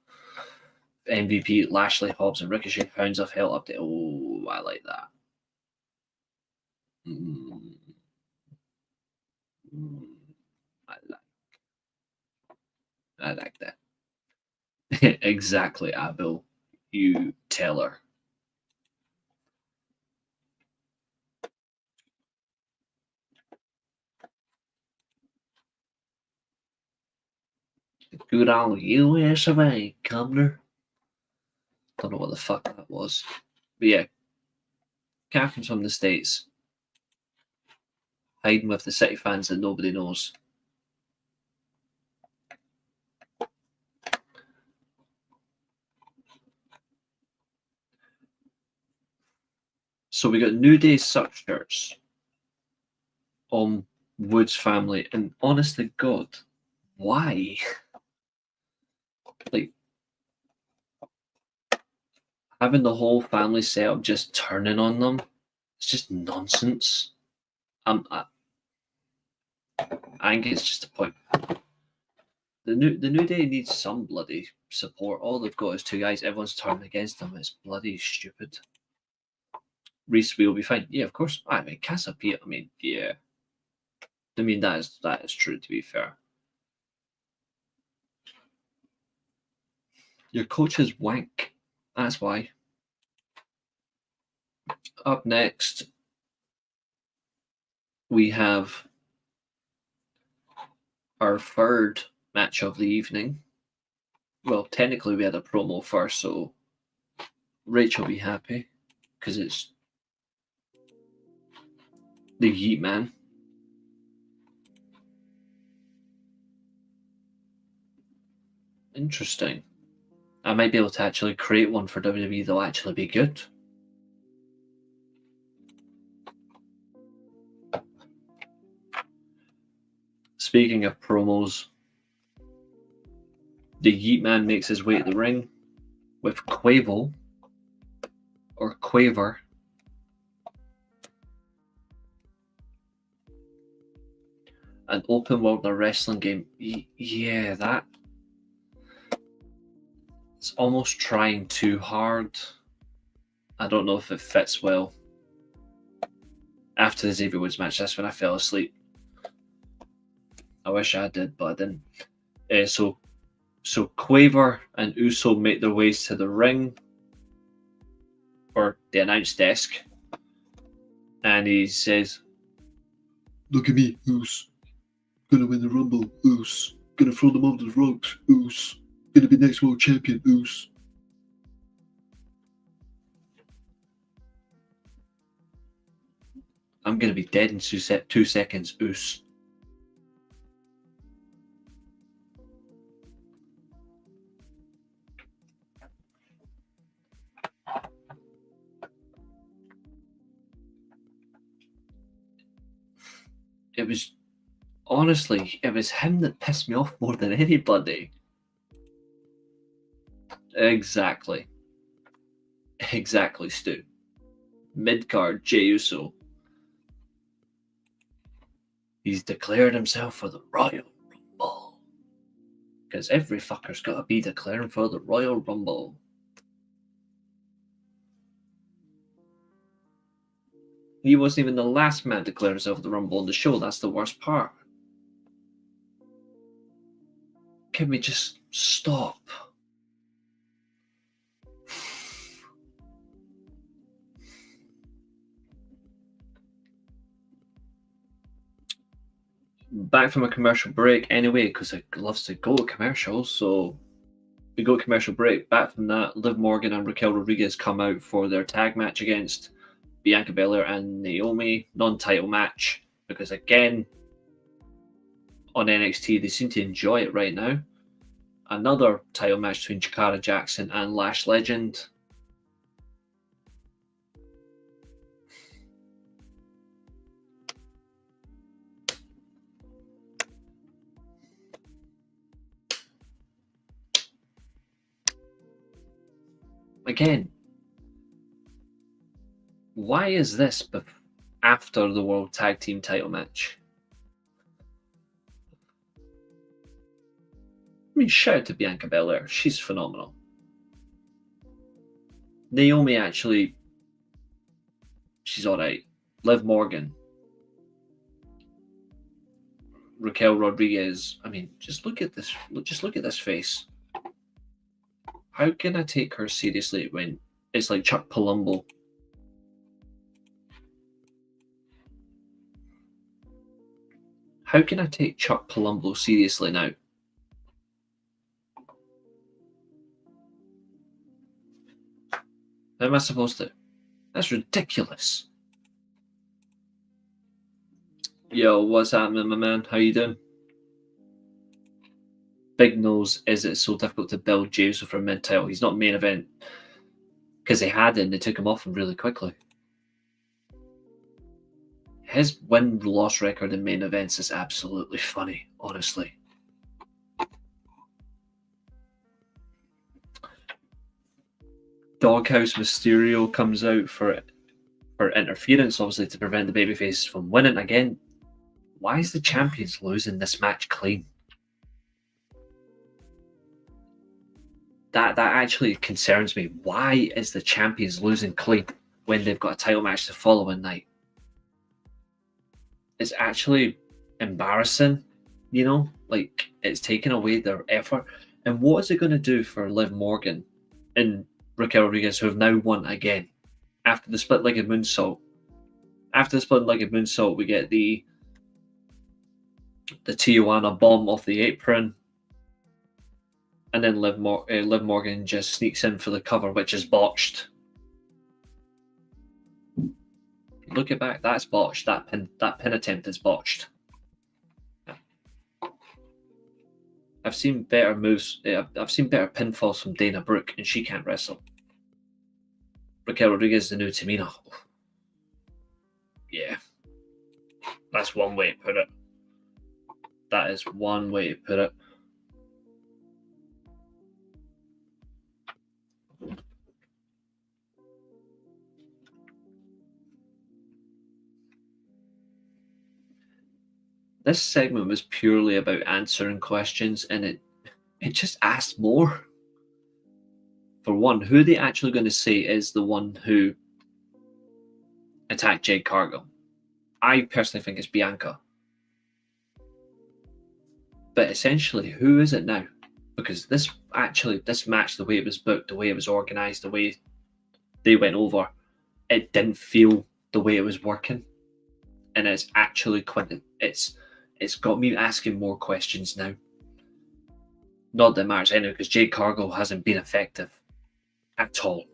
MVP, Lashley, Hobbs, and Ricochet, Hounds of Hell update. Oh, I like that. I like that. Exactly, Abel. You tell her. Good old US of A, Cumner. Don't know what the fuck that was. But yeah, Catherine's from the States. Hiding with the City fans that nobody knows. So we got New Day suck shirts on Woods family, and honest to God, why? Like, having the whole family set up just turning on them, it's just nonsense. I think it's just a point. The New Day needs some bloody support. All they've got is two guys. Everyone's turning against them. It's bloody stupid. Reece will be fine. Yeah, of course. I mean, Casapia. I mean, yeah. I mean, that is true. To be fair, your coach is wank. That's why. Up next, we have our third match of the evening. Well, technically, we had a promo first, so Rachel will be happy because it's the Yeet Man. Interesting. I might be able to actually create one for WWE that'll actually be good. Speaking of promos, the Yeet Man makes his way to the ring with Quavo or Quaver. An open world wrestling game. Yeah, that. It's almost trying too hard. I don't know if it fits well. After the Xavier Woods match, that's when I fell asleep. I wish I did, but I didn't. So Quaver and Uso make their ways to the ring or the announce desk, and he says, "Look at me, Uso. Gonna win the Rumble, Uso. Gonna throw them over the ropes, Uso. Gonna be next world champion, Uso." I'm gonna be dead in 2 seconds, Uso. It was honestly, it was him that pissed me off more than anybody. Exactly, Stu. Mid-card Jey Uso. He's declared himself for the Royal Rumble. Because every fucker's got to be declaring for the Royal Rumble. He wasn't even the last man to declare himself the Rumble on the show. That's the worst part. Can we just stop? Back from a commercial break anyway, because it loves to go to commercials. So we go to commercial break. Back from that, Liv Morgan and Raquel Rodriguez come out for their tag match against Bianca Belair and Naomi. Non-title match, because again, on NXT, they seem to enjoy it right now. Another title match between Jakara Jackson and Lash Legend. Again, why is this after the World Tag Team title match? I mean, shout out to Bianca Belair. She's phenomenal. Naomi, actually, she's alright. Liv Morgan. Raquel Rodriguez. I mean, just look at this. Just look at this face. How can I take her seriously when it's like Chuck Palumbo? How can I take Chuck Palumbo seriously now? How am I supposed to? That's ridiculous. Yo, what's happening, my man? How you doing? Big Nose, is it so difficult to build James for a mid-title? He's not main event. Because they had it and they took him off him really quickly. His win-loss record in main events is absolutely funny, honestly. Doghouse Mysterio comes out for interference, obviously, to prevent the babyface from winning again. Why is the champions losing this match clean? That actually concerns me. Why is the champions losing clean when they've got a title match the following night? It's actually embarrassing, you know? Like, it's taking away their effort. And what is it going to do for Liv Morgan and Raquel Rodriguez, who have now won again after the split-legged moonsault? After the split-legged moonsault, we get the Tijuana bomb off the apron. And then Liv Morgan just sneaks in for the cover, which is botched. Look at back, that's botched. That pin attempt is botched. I've seen better moves. I've seen better pinfalls from Dana Brooke, and she can't wrestle. Raquel Rodriguez, the new Tamina. Yeah, that's one way to put it. That is one way to put it. This segment was purely about answering questions, and it just asked more. For one, who are they actually going to say is the one who attacked Jade Cargill? I personally think it's Bianca. But essentially, who is it now? Because this match, the way it was booked, the way it was organised, the way they went over, it didn't feel the way it was working. And it's actually it's got me asking more questions now. Not that it matters anyway, because Jade Cargill hasn't been effective at all.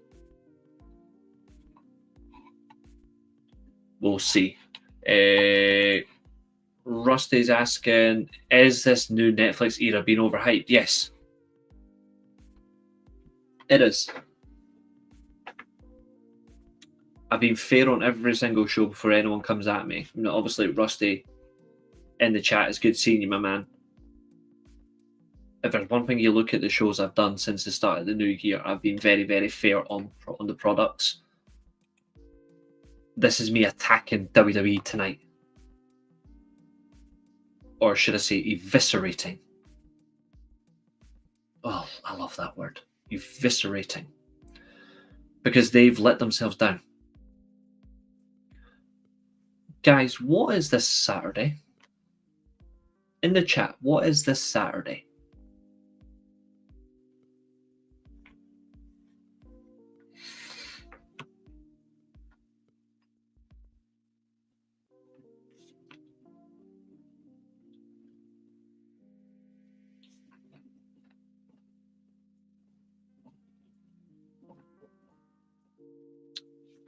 We'll see. Rusty's asking, is this new Netflix era being overhyped? Yes. It is. I've been fair on every single show before anyone comes at me. You know, obviously, Rusty in the chat, it's good seeing you, my man. If there's one thing you look at the shows I've done since the start of the new year, I've been very, very fair on the products. This is me attacking WWE tonight. Or should I say eviscerating? Oh, I love that word. Eviscerating. Because they've let themselves down. Guys, what is this Saturday? In the chat, what is this Saturday?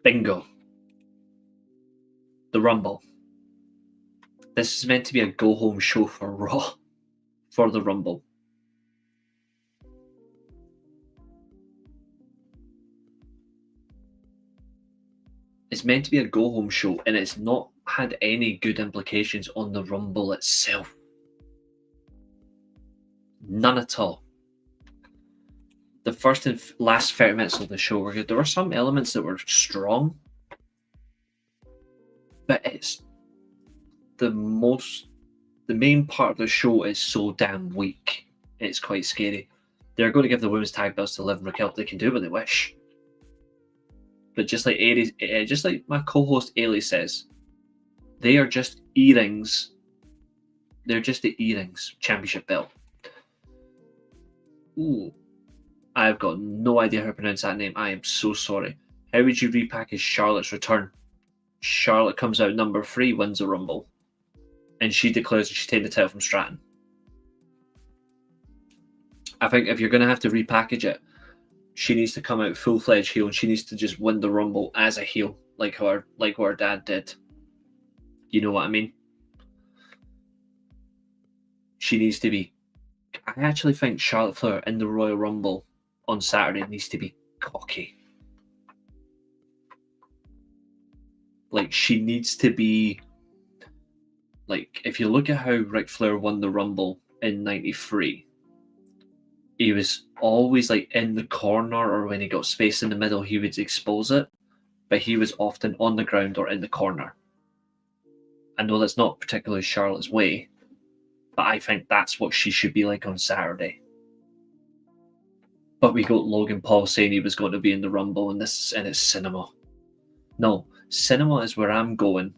Bingo. The Rumble. This is meant to be a go-home show for Raw, for the Rumble. It's meant to be a go-home show, and it's not had any good implications on the Rumble itself. None at all. The first and last 30 minutes of the show were good. There were some elements that were strong, but it's the main part of the show is so damn weak. It's quite scary. They're going to give the women's tag belts to Liv and Raquel. They can do what they wish. But just like my co-host Ailey says, they are just earrings. They're just the earrings. Championship belt. Ooh, I've got no idea how to pronounce that name. I am so sorry. How would you repackage Charlotte's return? Charlotte comes out number 3, wins the Rumble, and she declares that she's taking the title from Stratton. I think if you're going to have to repackage it, she needs to come out full-fledged heel, and she needs to just win the Rumble as a heel, like what her dad did. You know what I mean? She needs to be... I actually think Charlotte Flair in the Royal Rumble on Saturday needs to be cocky. Like, she needs to be... Like, if you look at how Ric Flair won the Rumble in '93, he was always like in the corner, or when he got space in the middle, he would expose it, but he was often on the ground or in the corner. I know that's not particularly Charlotte's way, but I think that's what she should be like on Saturday. But we got Logan Paul saying he was going to be in the Rumble, and it's cinema. No, cinema is where I'm going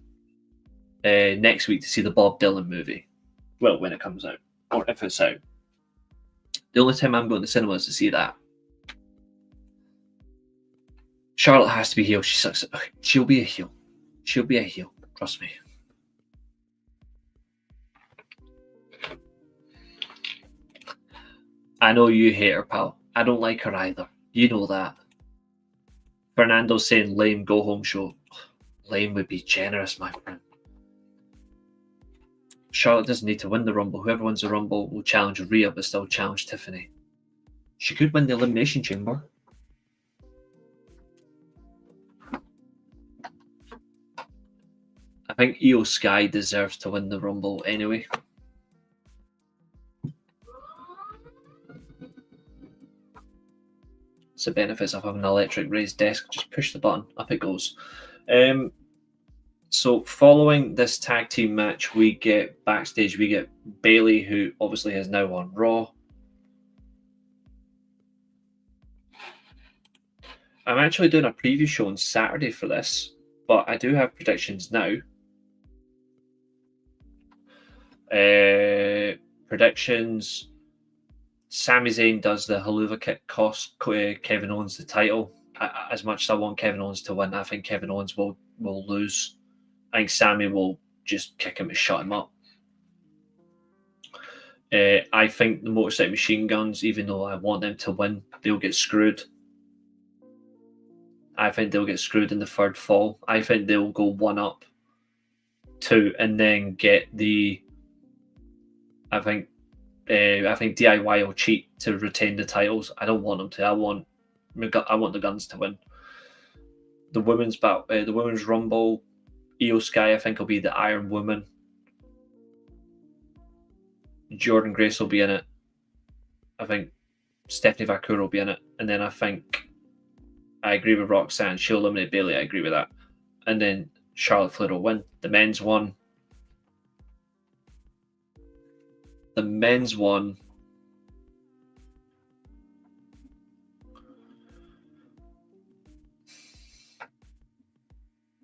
next week to see the Bob Dylan movie. Well, when it comes out, or if it's out. The only time I'm going to cinema is to see that. Charlotte has to be heel. She sucks. She'll be a heel. She'll be a heel. Trust me. I know you hate her, pal. I don't like her either. You know that. Fernando's saying lame go-home show. Lame would be generous, my friend. Charlotte doesn't need to win the Rumble. Whoever wins the Rumble will challenge Rhea, but still challenge Tiffany. She could win the Elimination Chamber. I think Io Sky deserves to win the Rumble anyway. It's the benefits of having an electric raised desk. Just push the button, up it goes. So following this tag team match, we get backstage, we get Bayley, who obviously is now on Raw. I'm actually doing a preview show on Saturday for this, but I do have predictions now. Predictions. Sami Zayn does the haluva kick, cost Kevin Owens the title. As much as I want Kevin Owens to win, I think Kevin Owens will lose. I think Sami will just kick him to shut him up. I think the Motor City Machine Guns, even though I want them to win, they'll get screwed. I think they'll get screwed in the third fall. I think they'll go 1-up, 2, and then get the... I think DIY will cheat to retain the titles. I don't want them to. I want the Guns to win. The women's Rumble, Io Sky, I think, will be the Iron Woman. Jordan Grace will be in it. I think Stephanie Vaquero will be in it. And then I agree with Roxanne. She'll eliminate Bayley. I agree with that. And then Charlotte Flair will win. The men's one.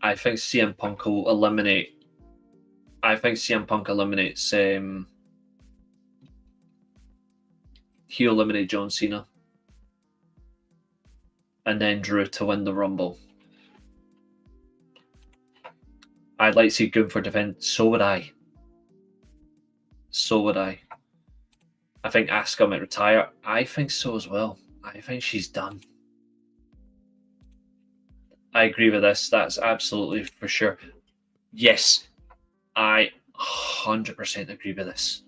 I think CM Punk will eliminate I think CM Punk eliminates. He'll eliminate John Cena, and then Drew to win the Rumble. I'd like to see Gunther defend. So would I. I think Asuka might retire. I think so as well. I think she's done. I agree with this. That's absolutely for sure. Yes, I 100% agree with this.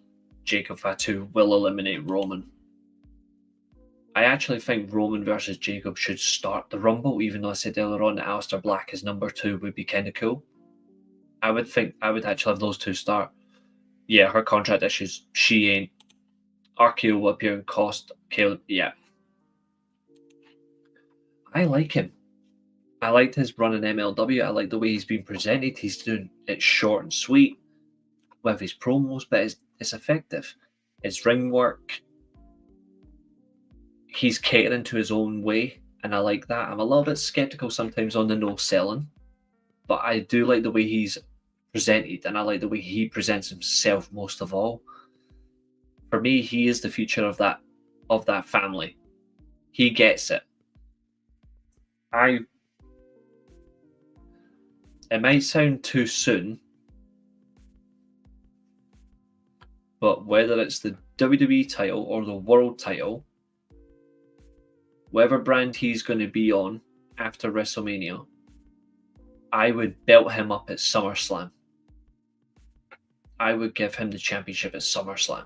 Jacob Fatu will eliminate Roman. I actually think Roman versus Jacob should start the Rumble, even though I said earlier on that Aleister Black as number 2 would be kind of cool. I would actually have those two start. Yeah, her contract issues, she ain't. RKO will appear in cost. Caleb, yeah. I like him. I liked his run in MLW. I like the way he's been presented. He's doing it short and sweet with his promos, but it's effective. His ring work, he's catering to his own way, and I like that. I'm a little bit skeptical sometimes on the no selling, but I do like the way he's presented, and I like the way he presents himself most of all. For me, he is the future of that family. He gets it. It might sound too soon, but whether it's the WWE title or the world title, whatever brand he's going to be on after WrestleMania, I would belt him up at SummerSlam. I would give him the championship at SummerSlam.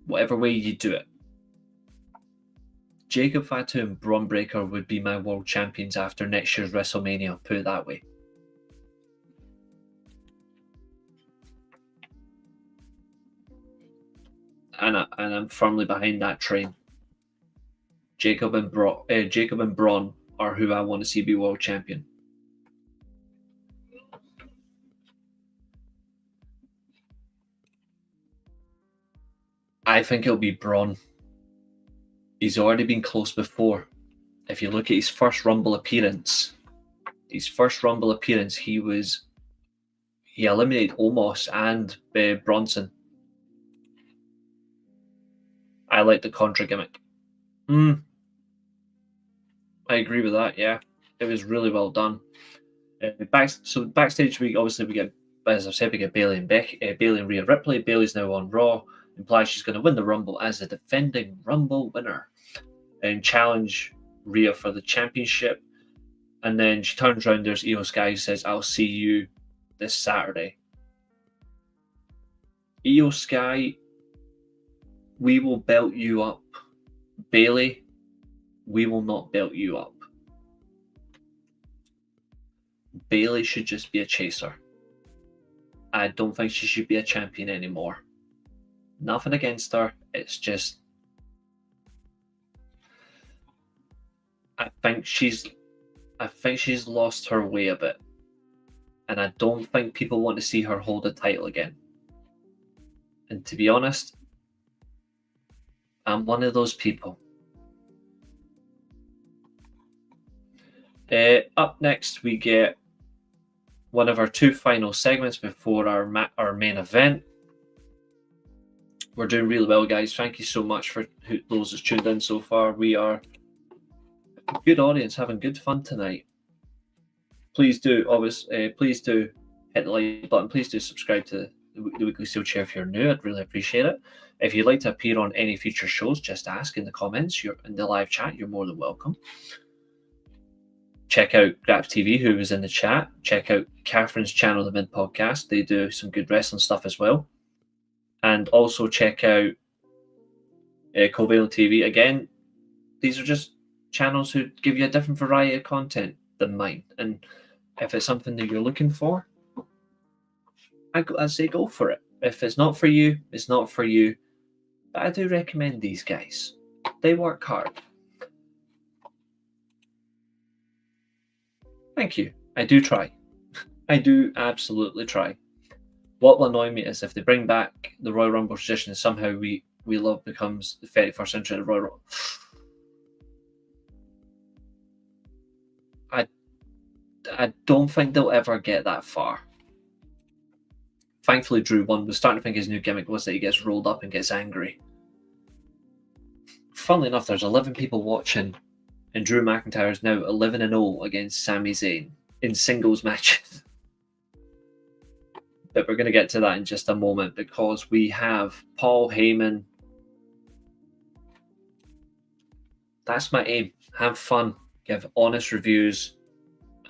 Whatever way you do it. Jacob Fatu and Braun Breaker would be my world champions after next year's WrestleMania, put it that way. And I'm firmly behind that train. Jacob and Braun are who I want to see be world champion. I think it'll be Braun. He's already been close before. If you look at his first Rumble appearance, he eliminated Omos and Bronson. I like the Contra gimmick. I agree with that. Yeah, it was really well done. Backstage, we get, as I've said, we get Bayley and Bayley and Rhea Ripley. Bayley's now on Raw. Implies she's going to win the Rumble as the defending Rumble winner and challenge Rhea for the championship. And then she turns around, there's Io Sky who says, "I'll see you this Saturday." Io Sky, we will belt you up. Bayley, we will not belt you up. Bayley should just be a chaser. I don't think she should be a champion anymore. Nothing against her. It's just I think she's lost her way a bit. And I don't think people want to see her hold a title again. And to be honest, I'm one of those people. Up next, we get one of our two final segments before our main event. We're doing really well, guys. Thank you so much for those that's tuned in so far. We are a good audience, having good fun tonight. Please do hit the like button. Please do subscribe to the Weekly Steelchair if you're new. I'd really appreciate it. If you'd like to appear on any future shows, just ask in the comments. You're in the live chat. You're more than welcome. Check out Graps TV, who was in the chat. Check out Catherine's channel, the Mid Podcast. They do some good wrestling stuff as well. And also check out Covalent TV. Again, these are just channels who give you a different variety of content than mine. And if it's something that you're looking for, I say go for it. If it's not for you, it's not for you. But I do recommend these guys. They work hard. Thank you. I do try. I do absolutely try. What will annoy me is if they bring back the Royal Rumble tradition and somehow we love becomes the 31st century Royal Rumble. I don't think they'll ever get that far. Thankfully, Drew won. Was starting to think his new gimmick was that he gets rolled up and gets angry. Funnily enough, there's 11 people watching, and Drew McIntyre is now 11-0 against Sami Zayn in singles matches. But we're going to get to that in just a moment, because we have Paul Heyman. That's my aim. Have fun, give honest reviews,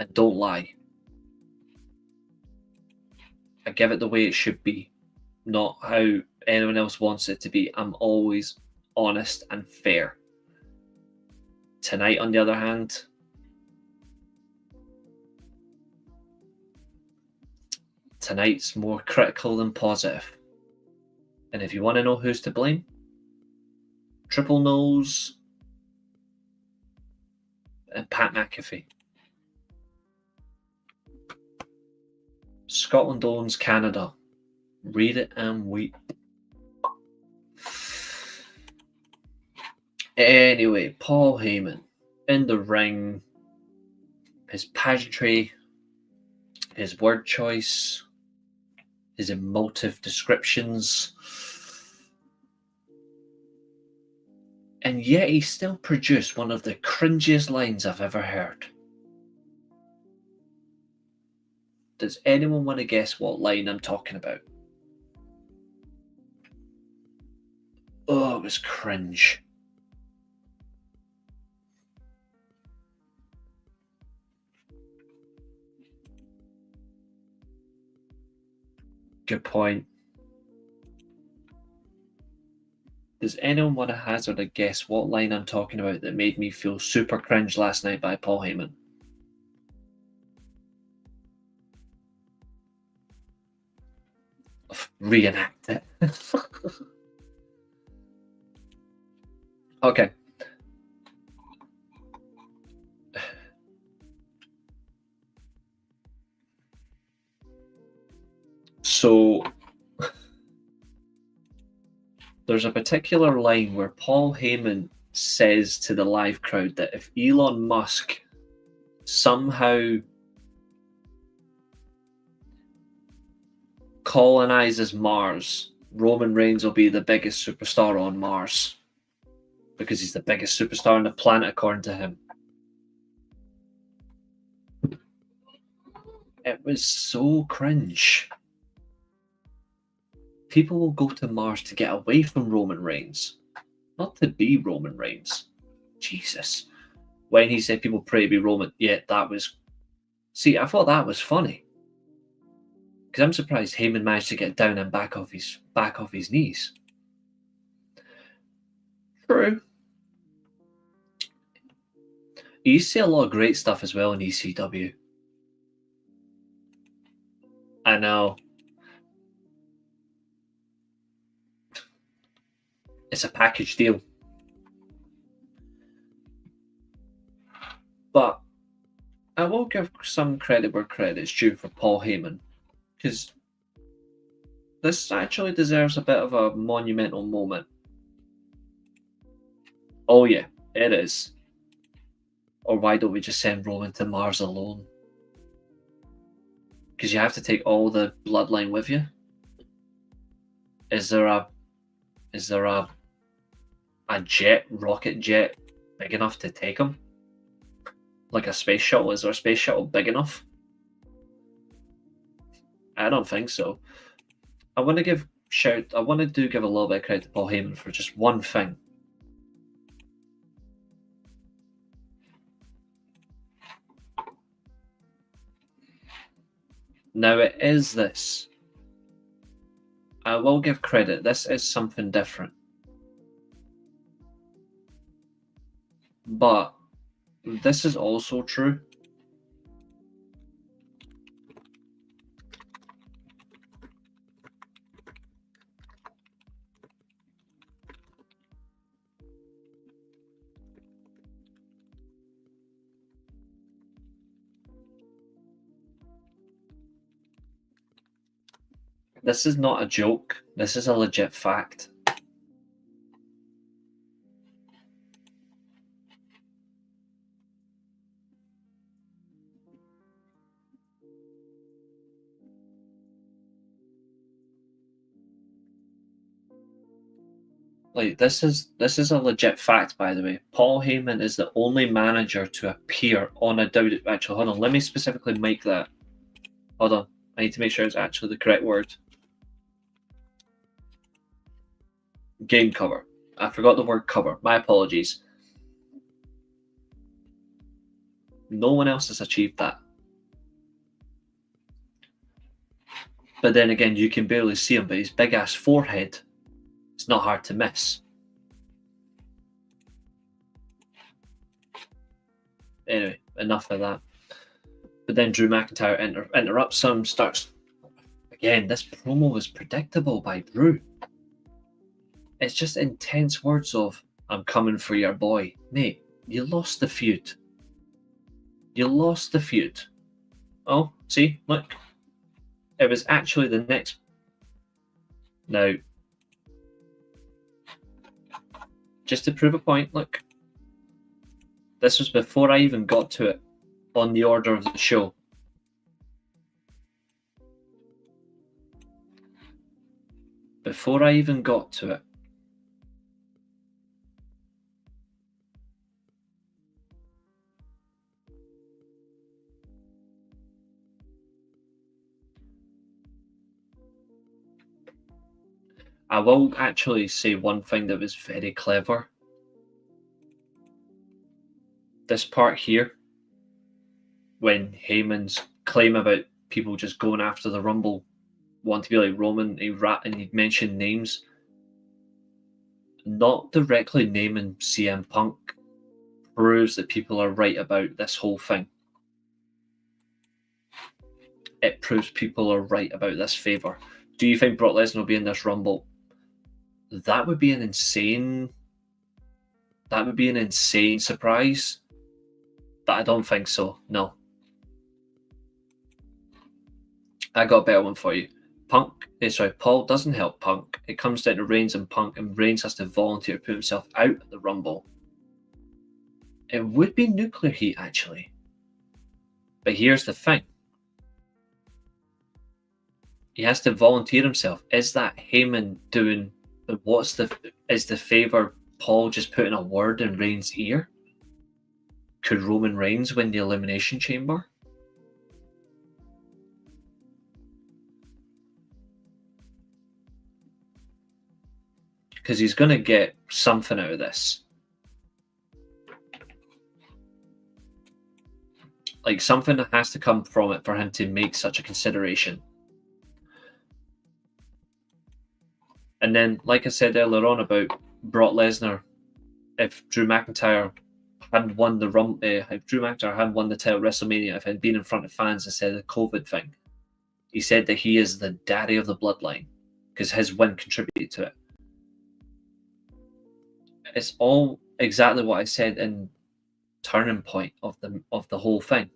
and don't lie. I give it the way it should be, not how anyone else wants it to be. I'm always honest and fair. Tonight, on the other hand, tonight's more critical than positive. And if you want to know who's to blame, Triple Nose and Pat McAfee. Scotland owns Canada. Read it and weep. Anyway, Paul Heyman in the ring. His pageantry, his word choice, his emotive descriptions. And yet he still produced one of the cringiest lines I've ever heard. Does anyone want to guess what line I'm talking about? Oh, it was cringe. Good point. Does anyone want to hazard a guess what line I'm talking about that made me feel super cringe last night by Paul Heyman? Reenact it. Okay. So there's a particular line where Paul Heyman says to the live crowd that if Elon Musk somehow colonizes Mars, Roman Reigns will be the biggest superstar on Mars, because he's the biggest superstar on the planet according to him. It was so cringe. People will go to Mars to get away from Roman Reigns, not to be Roman Reigns. Jesus. When he said people pray to be Roman, yeah, that was... See, I thought that was funny. Because I'm surprised Heyman managed to get down and back off his knees. True. You see a lot of great stuff as well in ECW. I know. It's a package deal. But I will give some credit where credit's due for Paul Heyman, because this actually deserves a bit of a monumental moment. Oh yeah, it is. Or why don't we just send Roman to Mars alone? Because you have to take all the bloodline with you. Is there a rocket jet big enough to take him? Like a space shuttle? Is there a space shuttle big enough? I don't think so. I want to give a little bit of credit to Paul Heyman for just one thing. Now it is this. I will give credit. This is something different. But this is also true. This is not a joke. This is a legit fact. Like this is a legit fact, by the way. Paul Heyman is the only manager to appear on a WWE. Actually, hold on. Let me specifically make that. Hold on. I need to make sure it's actually the correct word. Game cover. I forgot the word cover. My apologies. No one else has achieved that. But then again, you can barely see him, but his big ass forehead, it's not hard to miss. Anyway, enough of that. But then Drew McIntyre interrupts him, starts. Again, this promo was predictable by Drew. It's just intense words of, I'm coming for your boy. Mate, you lost the feud. You lost the feud. Oh, see, look. It was actually the next. Now, just to prove a point, look. This was before I even got to it on the order of the show. Before I even got to it. I will actually say one thing that was very clever. This part here, when Heyman's claim about people just going after the Rumble, want to be like Roman, and he mentioned names, not directly naming CM Punk proves that people are right about this whole thing. It proves people are right about this favor. Do you think Brock Lesnar will be in this Rumble? That would be an insane surprise. But I don't think so. No. I got a better one for you. Paul doesn't help Punk. It comes down to Reigns and Punk, and Reigns has to volunteer to put himself out at the Rumble. It would be nuclear heat, actually. But here's the thing. He has to volunteer himself. Is that Heyman doing... Is the favor Paul just putting a word in Reigns' ear? Could Roman Reigns win the Elimination Chamber? Because he's going to get something out of this. Like, something that has to come from it for him to make such a consideration. And then, like I said earlier on about Brock Lesnar, if Drew McIntyre hadn't won the title at WrestleMania, if it had been in front of fans instead of the COVID thing, he said that he is the daddy of the bloodline because his win contributed to it. It's all exactly what I said in turning point of the whole thing.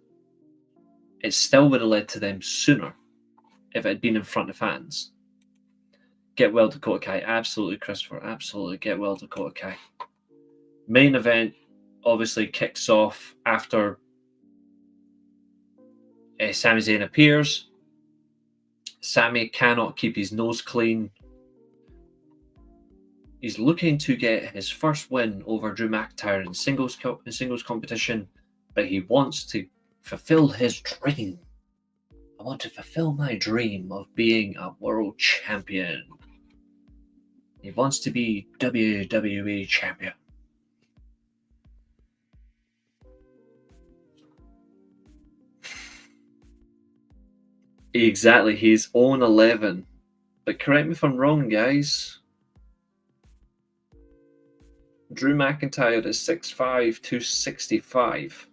It still would have led to them sooner if it had been in front of fans. Get well, Dakota Kai. Absolutely, Christopher. Absolutely. Get well, Dakota Kai. Main event obviously kicks off after Sami Zayn appears. Sami cannot keep his nose clean. He's looking to get his first win over Drew McIntyre in singles competition, but he wants to fulfill his dream. I want to fulfill my dream of being a world champion. He wants to be WWE champion. Exactly, he's 0-11. But correct me if I'm wrong, guys. Drew McIntyre is 6'5", 265.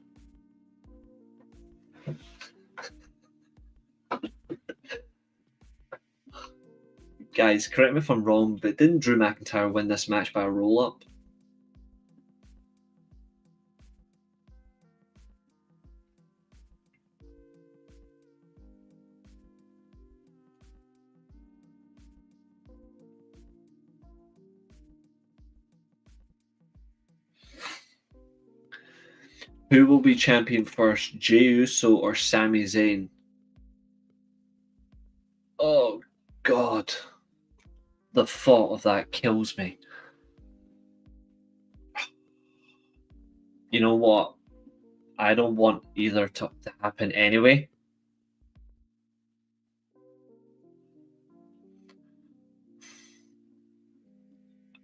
Guys, correct me if I'm wrong, but didn't Drew McIntyre win this match by a roll-up? Who will be champion first, Jey Uso or Sami Zayn? Oh, God. The thought of that kills me. You know what? I don't want either to happen anyway.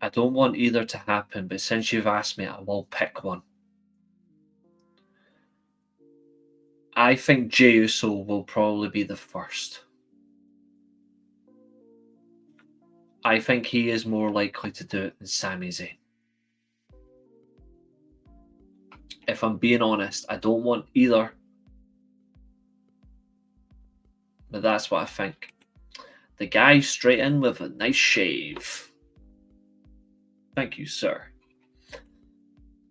I don't want either to happen, but since you've asked me, I will pick one. I think Jey Uso will probably be the first. I think he is more likely to do it than Sami Zayn. If I'm being honest, I don't want either. But that's what I think. The guy straight in with a nice shave. Thank you, sir.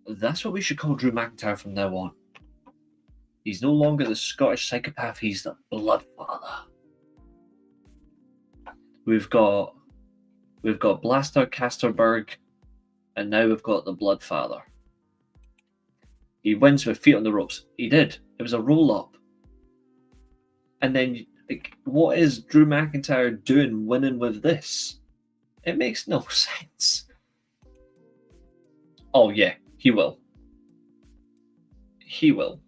That's what we should call Drew McIntyre from now on. He's no longer the Scottish psychopath, he's the Bloodfather. We've got Blaster Casterberg, and now we've got the Bloodfather. He wins with feet on the ropes. He did. It was a roll-up. And then, like, what is Drew McIntyre doing winning with this? It makes no sense. Oh, yeah, he will. He will.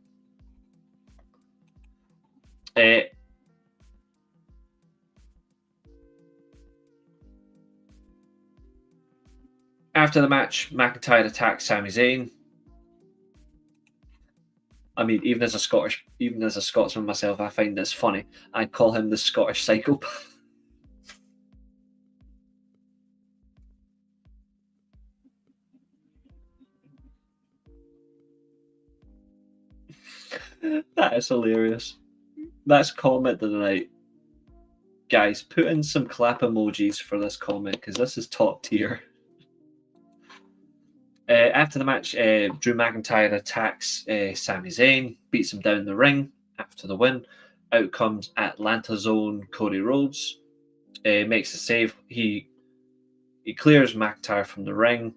After the match, McIntyre attacks Sami Zayn. I mean, even as a Scotsman myself, I find this funny. I call him the Scottish psychopath. That is hilarious. That's comment of the night. Guys, put in some clap emojis for this comment because this is top tier. After the match, Drew McIntyre attacks Sami Zayn, beats him down the ring after the win. Out comes Atlanta's own Cody Rhodes, makes a save. He clears McIntyre from the ring,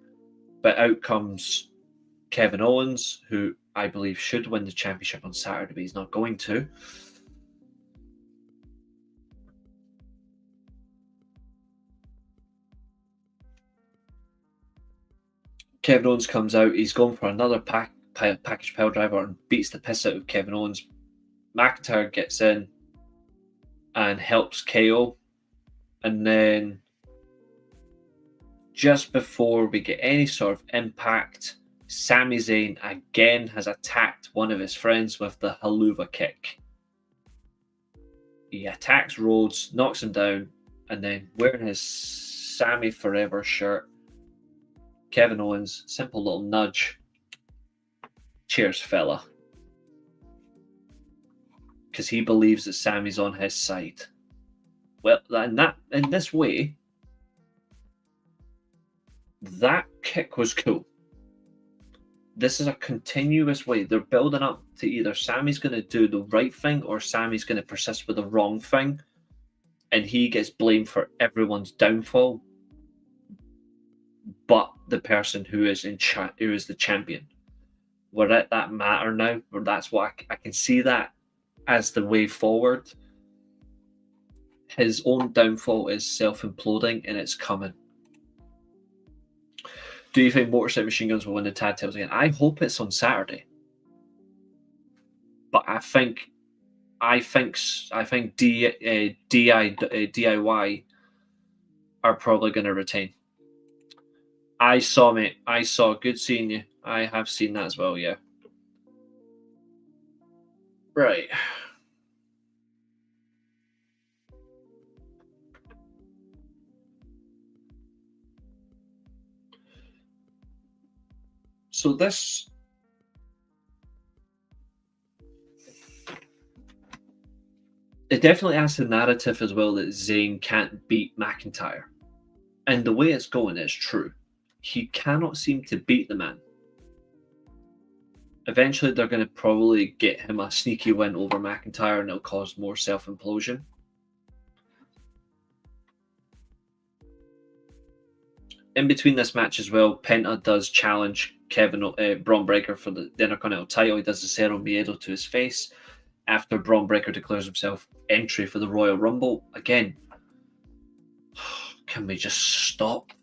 but out comes Kevin Owens, who I believe should win the championship on Saturday, but he's not going to. Kevin Owens comes out. He's going for another package pile driver and beats the piss out of Kevin Owens. McIntyre gets in and helps KO. And then just before we get any sort of impact, Sami Zayn again has attacked one of his friends with the haluva kick. He attacks Rhodes, knocks him down, and then wearing his Sammy Forever shirt, Kevin Owens, simple little nudge. Cheers, fella. Because he believes that Sammy's on his side. Well, in this way, that kick was cool. This is a continuous way. They're building up to either Sammy's going to do the right thing or Sammy's going to persist with the wrong thing. And he gets blamed for everyone's downfall. But the person who is who is the champion. We're at that matter now. Where that's what I can see that as the way forward. His own downfall is self-imploding and it's coming. Do you think Motor City Machine Guns will win the tag titles again? I hope it's on Saturday. But I think DIY are probably going to retain. I saw, mate. I saw. Good seeing you. I have seen that as well, yeah. Right. So this... It definitely adds to the narrative as well that Zayn can't beat McIntyre. And the way it's going is true. He cannot seem to beat the man. Eventually, they're going to probably get him a sneaky win over McIntyre and it'll cause more self-implosion. In between this match as well, Penta does challenge Braun Breaker for the Intercontinental title. He does the Cerro Miedo to his face after Braun Breaker declares himself entry for the Royal Rumble. Again, can we just stop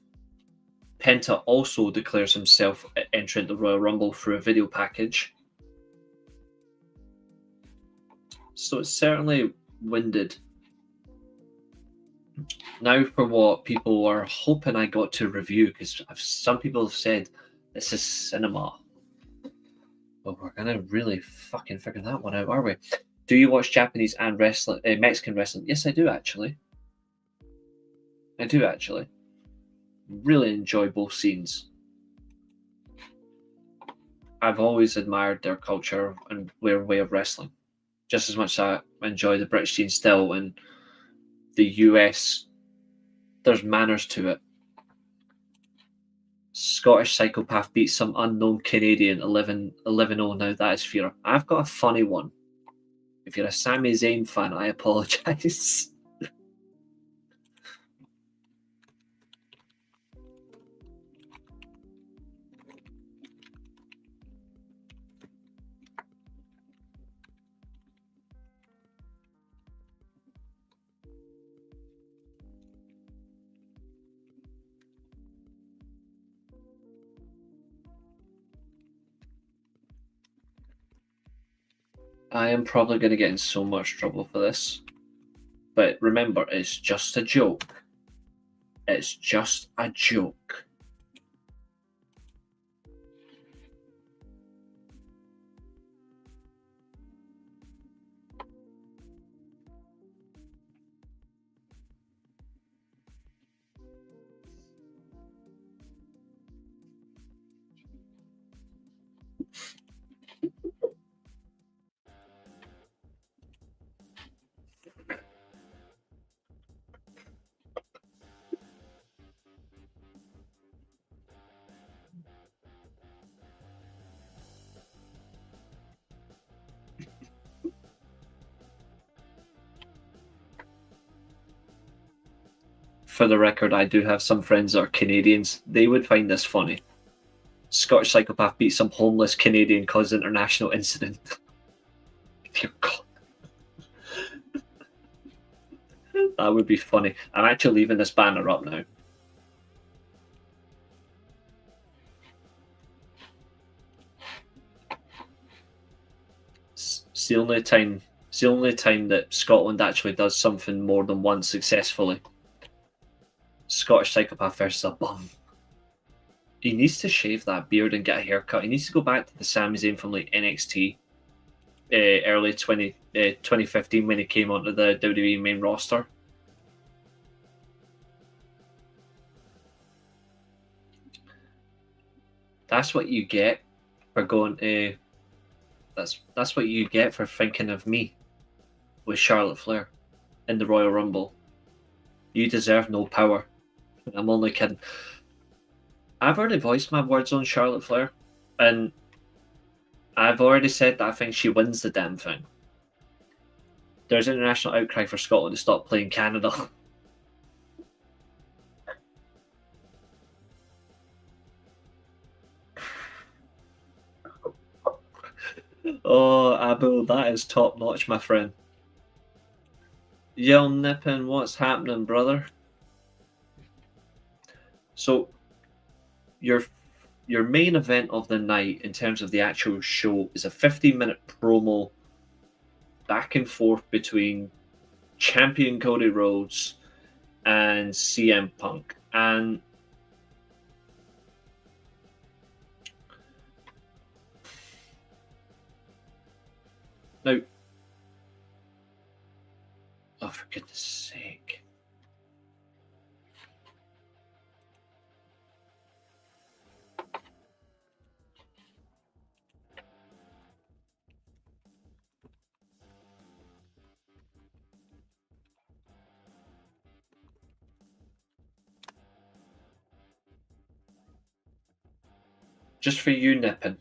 Penta also declares himself entering the Royal Rumble through a video package. So it's certainly winded. Now for what people are hoping I got to review, because some people have said this is cinema. Well, we're gonna really fucking figure that one out, are we? Do you watch Japanese and Mexican wrestling? Yes, I do actually. Really enjoy both scenes. I've always admired their culture and their way of wrestling, just as much as I enjoy the British scene still. And the US, there's manners to it. Scottish Psychopath beats some unknown Canadian 11-0. Now that is fair. I've got a funny one. If you're a Sami Zayn fan, I apologise. I am probably going to get in so much trouble for this. But remember, it's just a joke. It's just a joke. For the record, I do have some friends that are Canadians. They would find this funny. Scottish Psychopath beats some homeless Canadian cause international incident. Dear God. That would be funny. I'm actually leaving this banner up now. It's the only time that Scotland actually does something more than once successfully. Scottish Psychopath versus a bum. He needs to shave that beard and get a haircut. He needs to go back to the Sami Zayn from like NXT early 2015 when he came onto the WWE main roster. That's what you get for going to. That's what you get for thinking of me with Charlotte Flair in the Royal Rumble. You deserve no power. I'm only kidding. I've already voiced my words on Charlotte Flair, and I've already said that I think she wins the damn thing. There's international outcry for Scotland to stop playing Canada. Oh, Abu, that is top notch, my friend. Yo, Nippin, what's happening, brother? So, your main event of the night in terms of the actual show is a 15-minute promo back and forth between champion Cody Rhodes and CM Punk. And now, oh, for goodness sake. Just for you, Nippin.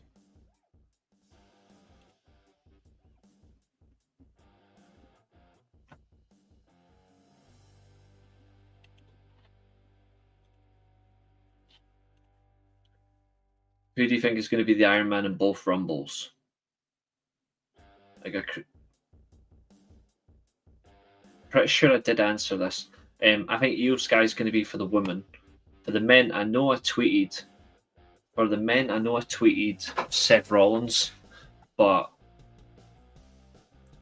Who do you think is going to be the Iron Man in both Rumbles? Pretty sure I did answer this. I think Io Sky is going to be for the women, For the men, I know I tweeted Seth Rollins, but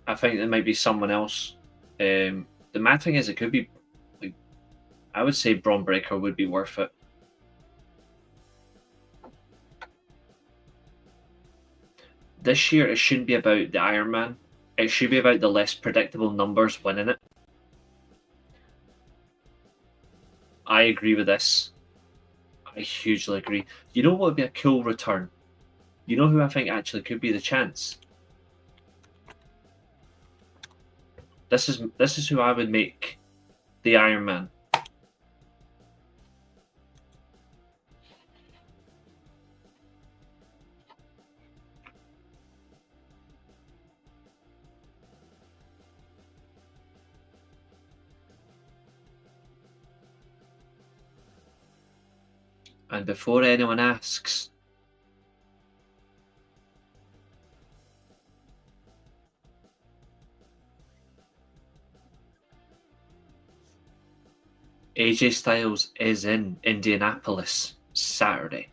I think there might be someone else. The mad thing is, it could be, like, I would say Braun Breaker would be worth it. This year, it shouldn't be about the Iron Man. It should be about the less predictable numbers winning it. I agree with this. I hugely agree. You know what would be a cool return? You know who I think actually could be the chance? This is who I would make the Iron Man. And before anyone asks, AJ Styles is in Indianapolis Saturday.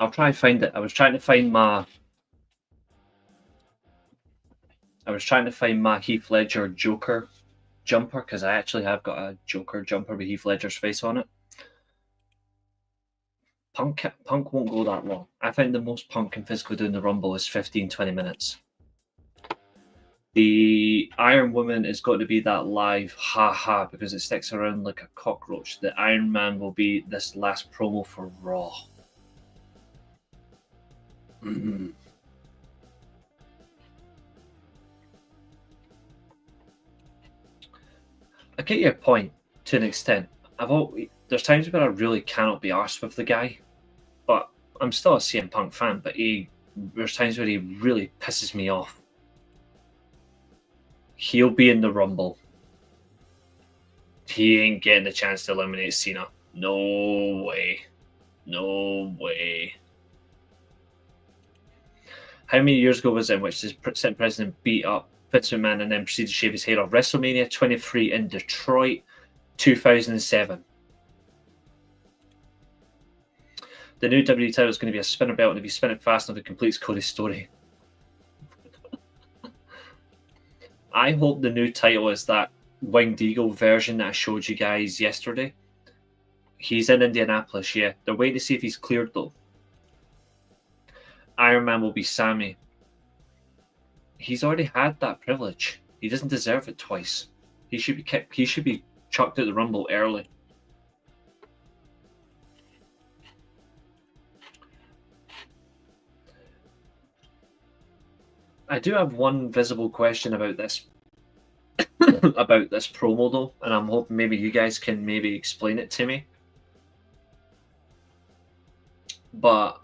I'll try and find it. I was trying to find my Heath Ledger Joker jumper, because I actually have got a Joker jumper with Heath Ledger's face on it. Punk won't go that long. I think the most Punk can physically do in the Rumble is 15-20 minutes. The Iron Woman is going to be that live ha because it sticks around like a cockroach. The Iron Man will be this last promo for Raw. I get your point to an extent. There's times where I really cannot be arsed with the guy, but I'm still a CM Punk fan. But there's times where he really pisses me off. He'll be in the Rumble. He ain't getting the chance to eliminate Cena. No way. No way. How many years ago was it in which the president beat up Vince McMahon and then proceeded to shave his hair off? WrestleMania 23 in Detroit, 2007. The new WWE title is going to be a spinner belt, and if you spin it fast enough, it completes Cody's story. I hope the new title is that Winged Eagle version that I showed you guys yesterday. He's in Indianapolis, yeah. They're waiting to see if he's cleared, though. Iron Man will be Sammy. He's already had that privilege. He doesn't deserve it twice. He should be kicked. He should be chucked out the Rumble early. I do have one visible question about this about this promo though, and I'm hoping maybe you guys can maybe explain it to me. But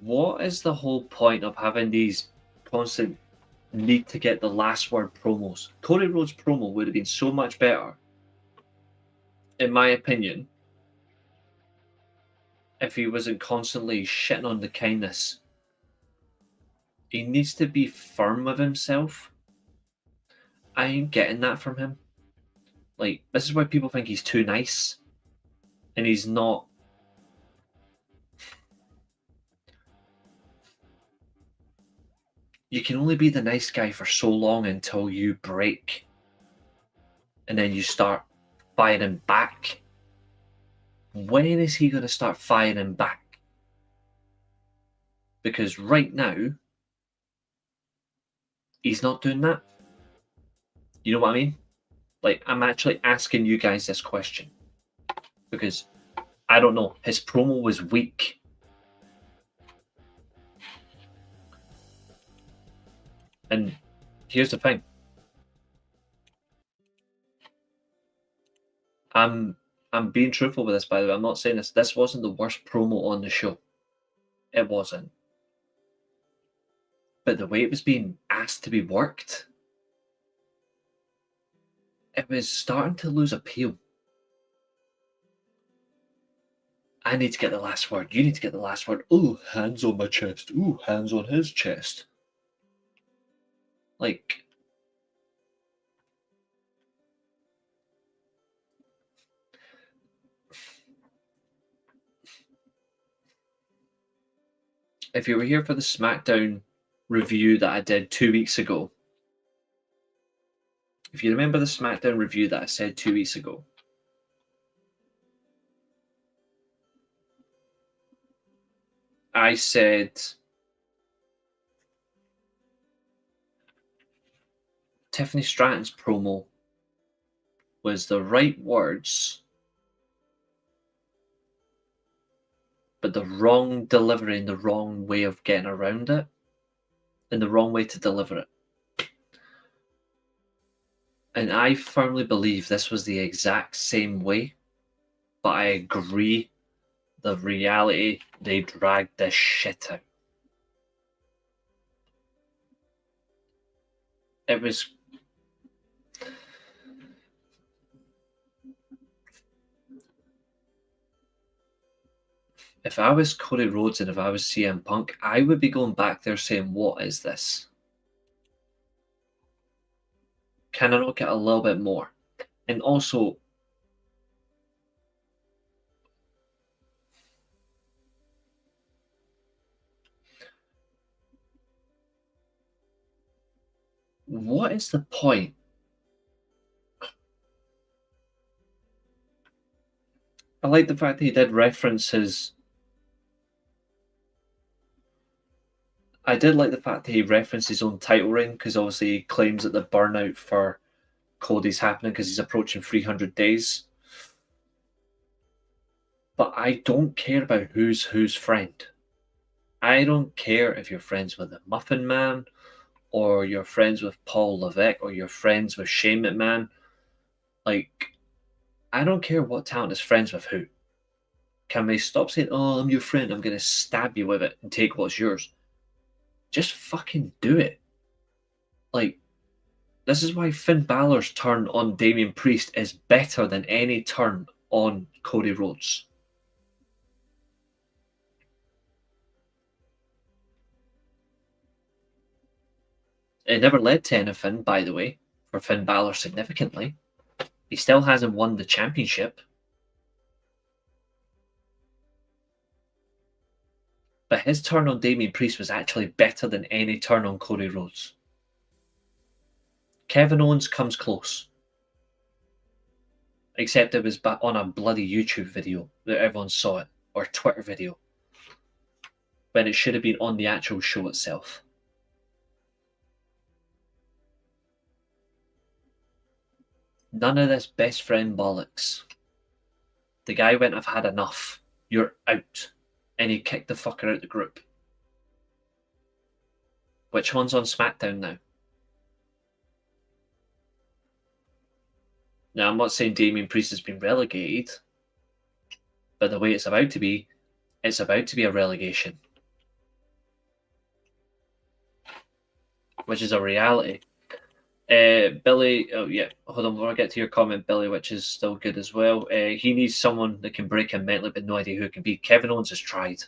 What is the whole point of having these constant need to get the last word promos? Cody Rhodes' promo would have been so much better, in my opinion, if he wasn't constantly shitting on the kindness. He needs to be firm with himself. I ain't getting that from him. Like, this is why people think he's too nice. And he's not. You can only be the nice guy for so long until you break. And then you start firing back. When is he going to start firing back? Because right now, he's not doing that. You know what I mean? Like, I'm actually asking you guys this question. Because, I don't know, his promo was weak. And here's the thing. I'm being truthful with this, by the way. I'm not saying this. This wasn't the worst promo on the show. It wasn't. But the way it was being asked to be worked, it was starting to lose appeal. I need to get the last word. You need to get the last word. Ooh, hands on my chest. Ooh, hands on his chest. Like, if you were here for the SmackDown review that I did 2 weeks ago, if you remember the SmackDown review that I said 2 weeks ago, I said Tiffany Stratton's promo was the right words, but the wrong delivery and the wrong way of getting around it, and the wrong way to deliver it. And I firmly believe this was the exact same way, but I agree, the reality, they dragged this shit out. It was... If I was Cody Rhodes and if I was CM Punk, I would be going back there saying, what is this? Can I not get a little bit more? And also, what is the point? I like the fact that he did references. I did like the fact that he referenced his own title reign, because obviously he claims that the burnout for Cody's happening because he's approaching 300 days. But I don't care about who's friend. I don't care if you're friends with the Muffin Man, or you're friends with Paul Levesque, or you're friends with Shane McMahon. Like, I don't care what talent is friends with who. Can they stop saying, oh, I'm your friend, I'm going to stab you with it and take what's yours? Just fucking do it. Like, this is why Finn Balor's turn on Damian Priest is better than any turn on Cody Rhodes. It never led to anything, by the way, for Finn Balor significantly. He still hasn't won the championship. But his turn on Damian Priest was actually better than any turn on Cody Rhodes. Kevin Owens comes close. Except it was on a bloody YouTube video that everyone saw it, or Twitter video, when it should have been on the actual show itself. None of this best friend bollocks. The guy went, I've had enough. You're out. And he kicked the fucker out the group. Which one's on SmackDown now? Now, I'm not saying Damian Priest has been relegated, but the way it's about to be a relegation. which is a reality. Billy, oh yeah, hold on, before I get to your comment, Billy, which is still good as well. He needs someone that can break him mentally, but no idea who it can be. Kevin Owens has tried.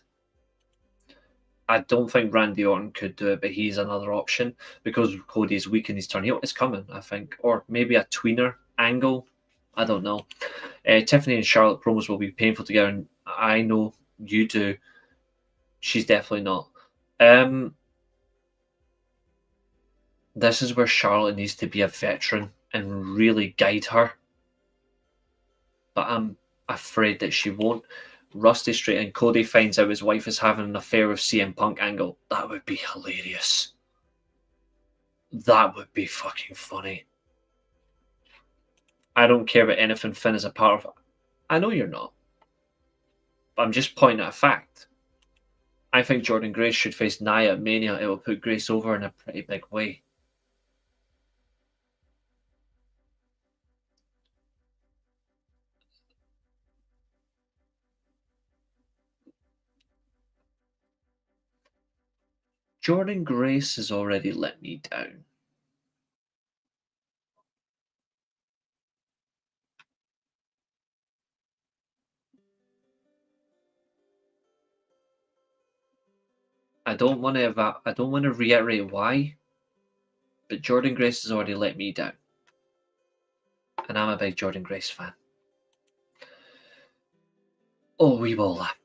I don't think Randy Orton could do it, but he's another option because Cody's weak in his turn heel. It's coming, I think, or maybe a tweener angle. I don't know. Tiffany and Charlotte promos will be painful together, and I know you do. She's definitely not. This is where Charlotte needs to be a veteran and really guide her. But I'm afraid that she won't. Rusty Straight and Cody finds out his wife is having an affair with CM Punk angle. That would be hilarious. That would be fucking funny. I don't care about anything Finn is a part of. I know you're not. But I'm just pointing out a fact. I think Jordan Grace should face Nia at Mania. It will put Grace over in a pretty big way. Jordan Grace has already let me down. I don't want to reiterate why, but Jordan Grace has already let me down. And I'm a big Jordan Grace fan. Oh, we will laugh.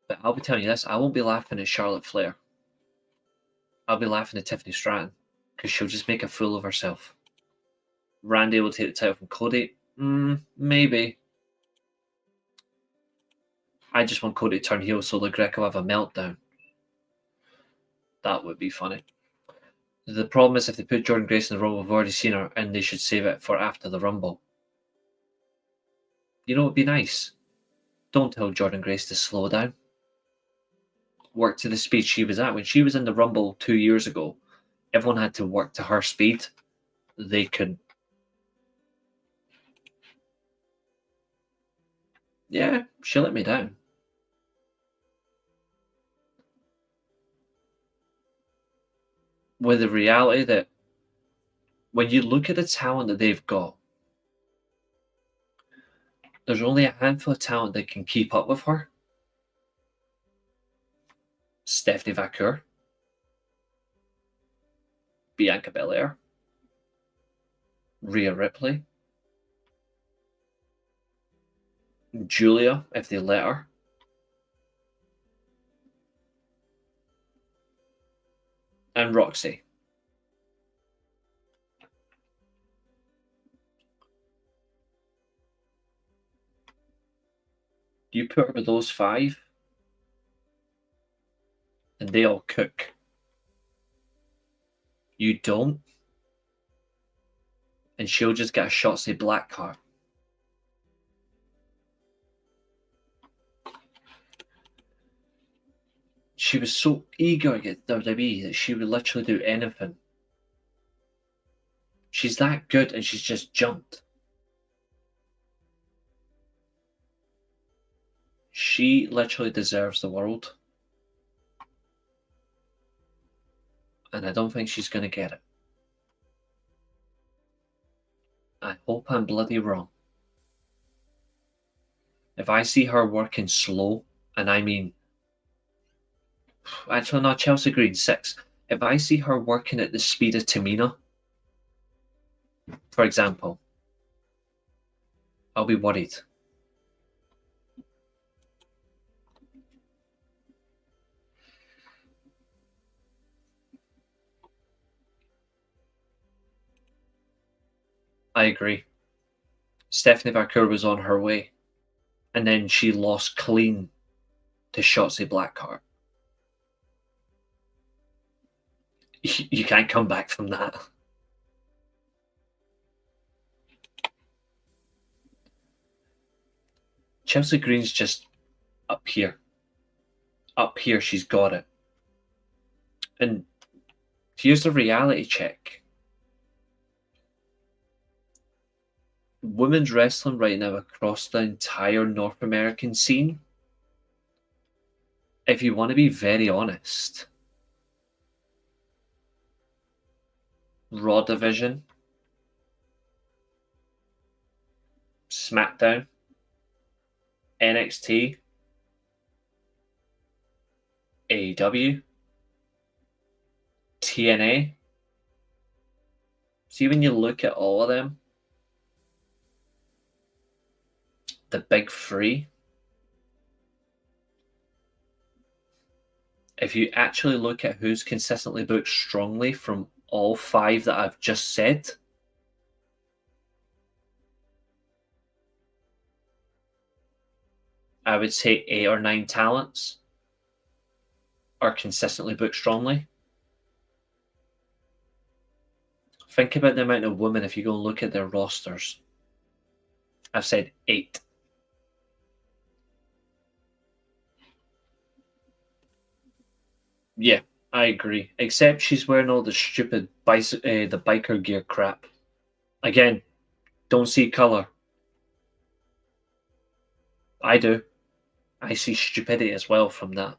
But I'll be telling you this, I won't be laughing at Charlotte Flair. I'll be laughing at Tiffany Stratton, because she'll just make a fool of herself. Randy will take the title from Cody. Maybe. I just want Cody to turn heel so the Greco have a meltdown. That would be funny. The problem is if they put Jordan Grace in the Rumble, we've already seen her, and they should save it for after the Rumble. You know what would be nice? Don't tell Jordan Grace to slow down. Work to the speed she was at. When she was in the Rumble 2 years ago, everyone had to work to her speed. They couldn't. Yeah, she let me down. With the reality that when you look at the talent that they've got, there's only a handful of talent that can keep up with her. Stephanie Vaquer, Bianca Belair, Rhea Ripley, Julia, if they let her, and Roxy. You put her with those five, and they all cook. You don't, and she'll just get a Shotzi Black card. She was so eager to get WWE that she would literally do anything. She's that good, and she's just jumped. She literally deserves the world. And I don't think she's going to get it. I hope I'm bloody wrong. If I see her working slow, and I mean, actually not Chelsea Green, 6. If I see her working at the speed of Tamina, for example, I'll be worried. I agree. Stephanie Vaquer was on her way, and then she lost clean to Shotzi Blackheart. You can't come back from that. Chelsea Green's just up here. Up here, she's got it. And here's the reality check. Women's wrestling right now across the entire North American scene, if you want to be very honest, Raw division, SmackDown, NXT, AEW, TNA. See, when you look at all of them, the big three, if you actually look at who's consistently booked strongly from all five that I've just said, I would say 8 or 9 talents are consistently booked strongly. Think about the amount of women if you go and look at their rosters. I've said 8. Yeah, I agree. Except she's wearing all the stupid the biker gear crap. Again, don't see colour. I do. I see stupidity as well from that.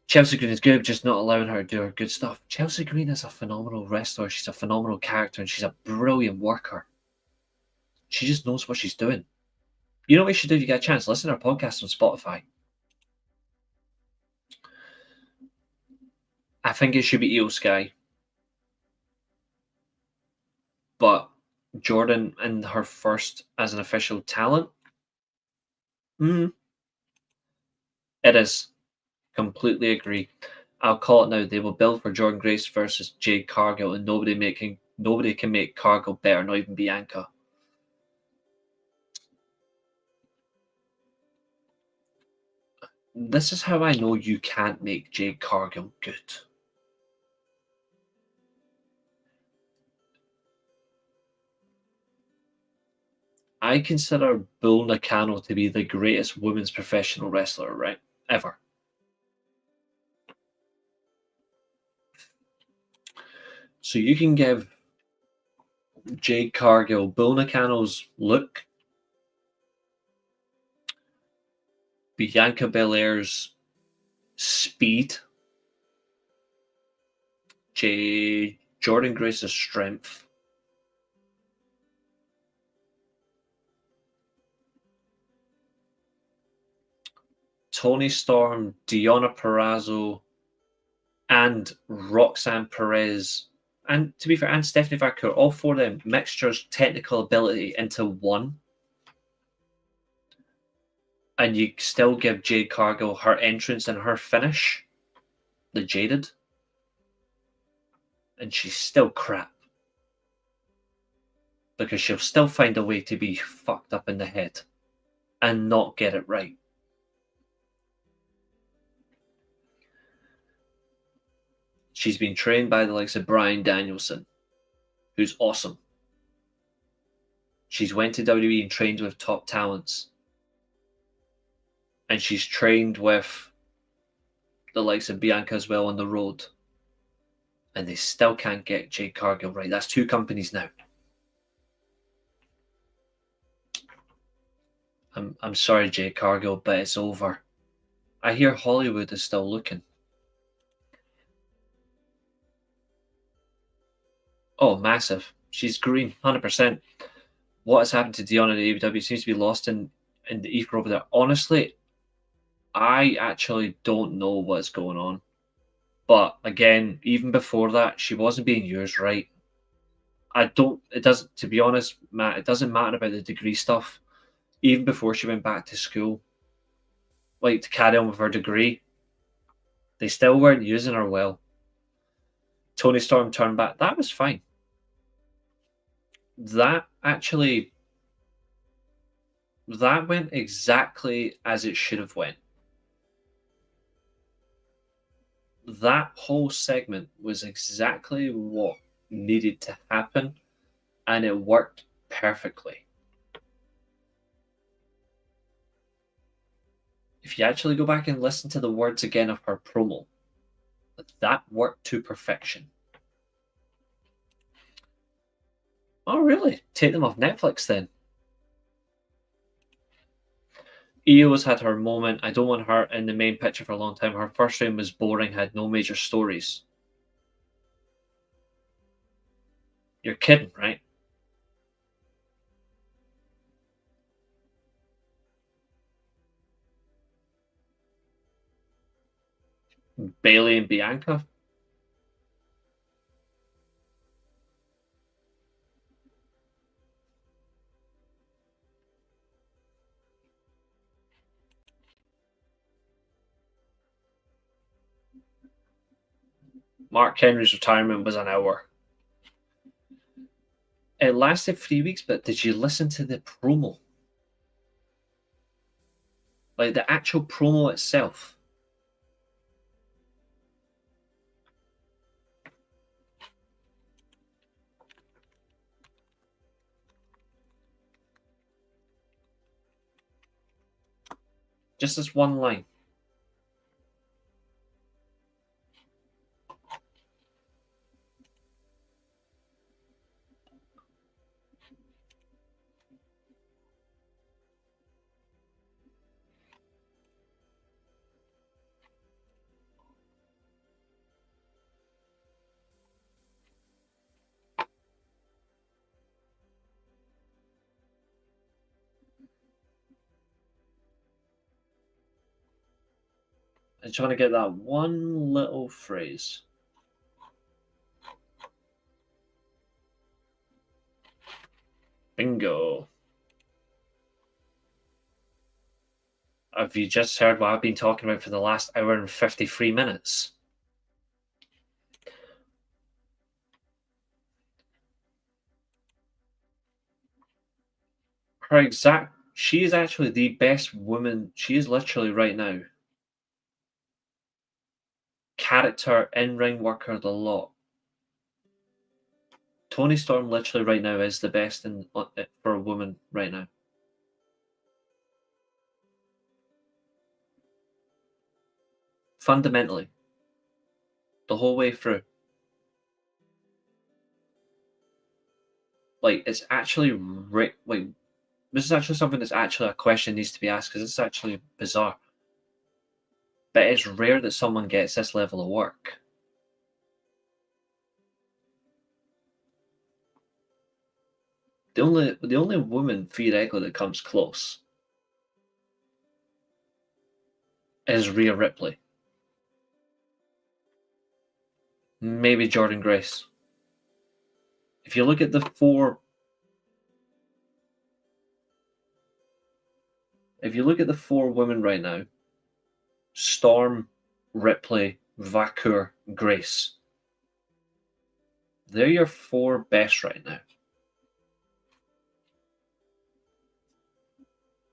Chelsea Green is good, just not allowing her to do her good stuff. Chelsea Green is a phenomenal wrestler. She's a phenomenal character, and she's a brilliant worker. She just knows what she's doing. You know what you should do if you get a chance? Listen to her podcast on Spotify. I think it should be Io Sky. But Jordan and her first as an official talent? It is. Completely agree. I'll call it now. They will build for Jordan Grace versus Jade Cargill, and nobody can make Cargill better, not even Bianca. This is how I know you can't make Jade Cargill good. I consider Bull Nakano to be the greatest women's professional wrestler, right? Ever. So you can give Jade Cargill Bull Nakano's look, Bianca Belair's speed, Jordan Grace's strength, Toni Storm, Deonna Purrazzo, and Roxanne Perez, and to be fair, and Stephanie Vaquer, all 4 of them mixtures technical ability into one. And you still give Jade Cargill her entrance and her finish, the Jaded, and she's still crap. Because she'll still find a way to be fucked up in the head and not get it right. She's been trained by the likes of Bryan Danielson, who's awesome. She's went to WWE and trained with top talents. And she's trained with the likes of Bianca as well on the road. And they still can't get Jade Cargill right. That's 2 companies now. I'm sorry, Jade Cargill, but it's over. I hear Hollywood is still looking. Oh, massive. She's green, 100%. What has happened to Deonna in AEW seems to be lost in the ether over there. Honestly, I actually don't know what's going on. But again, even before that, she wasn't being used right. To be honest, Matt, it doesn't matter about the degree stuff. Even before she went back to school, like to carry on with her degree, they still weren't using her well. Toni Storm turned back. That was fine. That went exactly as it should have went. That whole segment was exactly what needed to happen, and it worked perfectly. If you actually go back and listen to the words again of her promo, that worked to perfection. Oh, really? Take them off Netflix then. Io's had her moment. I don't want her in the main picture for a long time. Her first reign was boring, had no major stories. You're kidding, right? Bailey and Bianca. Mark Henry's retirement was an hour. It lasted 3 weeks, but did you listen to the promo? Like the actual promo itself. Just this one line. I'm trying to get that one little phrase. Bingo. Have you just heard what I've been talking about for the last hour and 53 minutes? She is actually the best woman. She is literally right now. Character, in-ring worker, the lot. Toni Storm literally right now is the best for a woman right now. Fundamentally. The whole way through. Like, it's actually like, this is actually something that's actually a question needs to be asked because it's actually bizarre. But it's rare that someone gets this level of work. The only woman theoretically that comes close is Rhea Ripley. Maybe Jordynne Grace. If you look at the four women right now, Storm, Ripley, Vakur, Grace. They're your four best right now.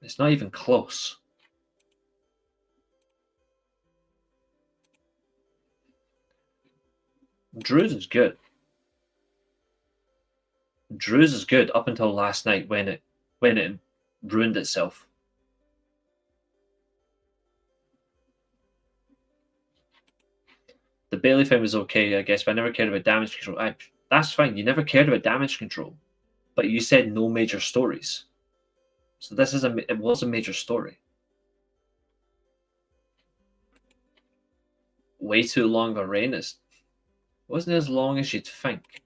It's not even close. Drew's is good. Drew's is good up until last night when it ruined itself. The Bailey thing was okay, I guess, but I never cared about damage control. That's fine. You never cared about damage control, but you said no major stories. So it was a major story. Way too long of a reign. It wasn't as long as you'd think.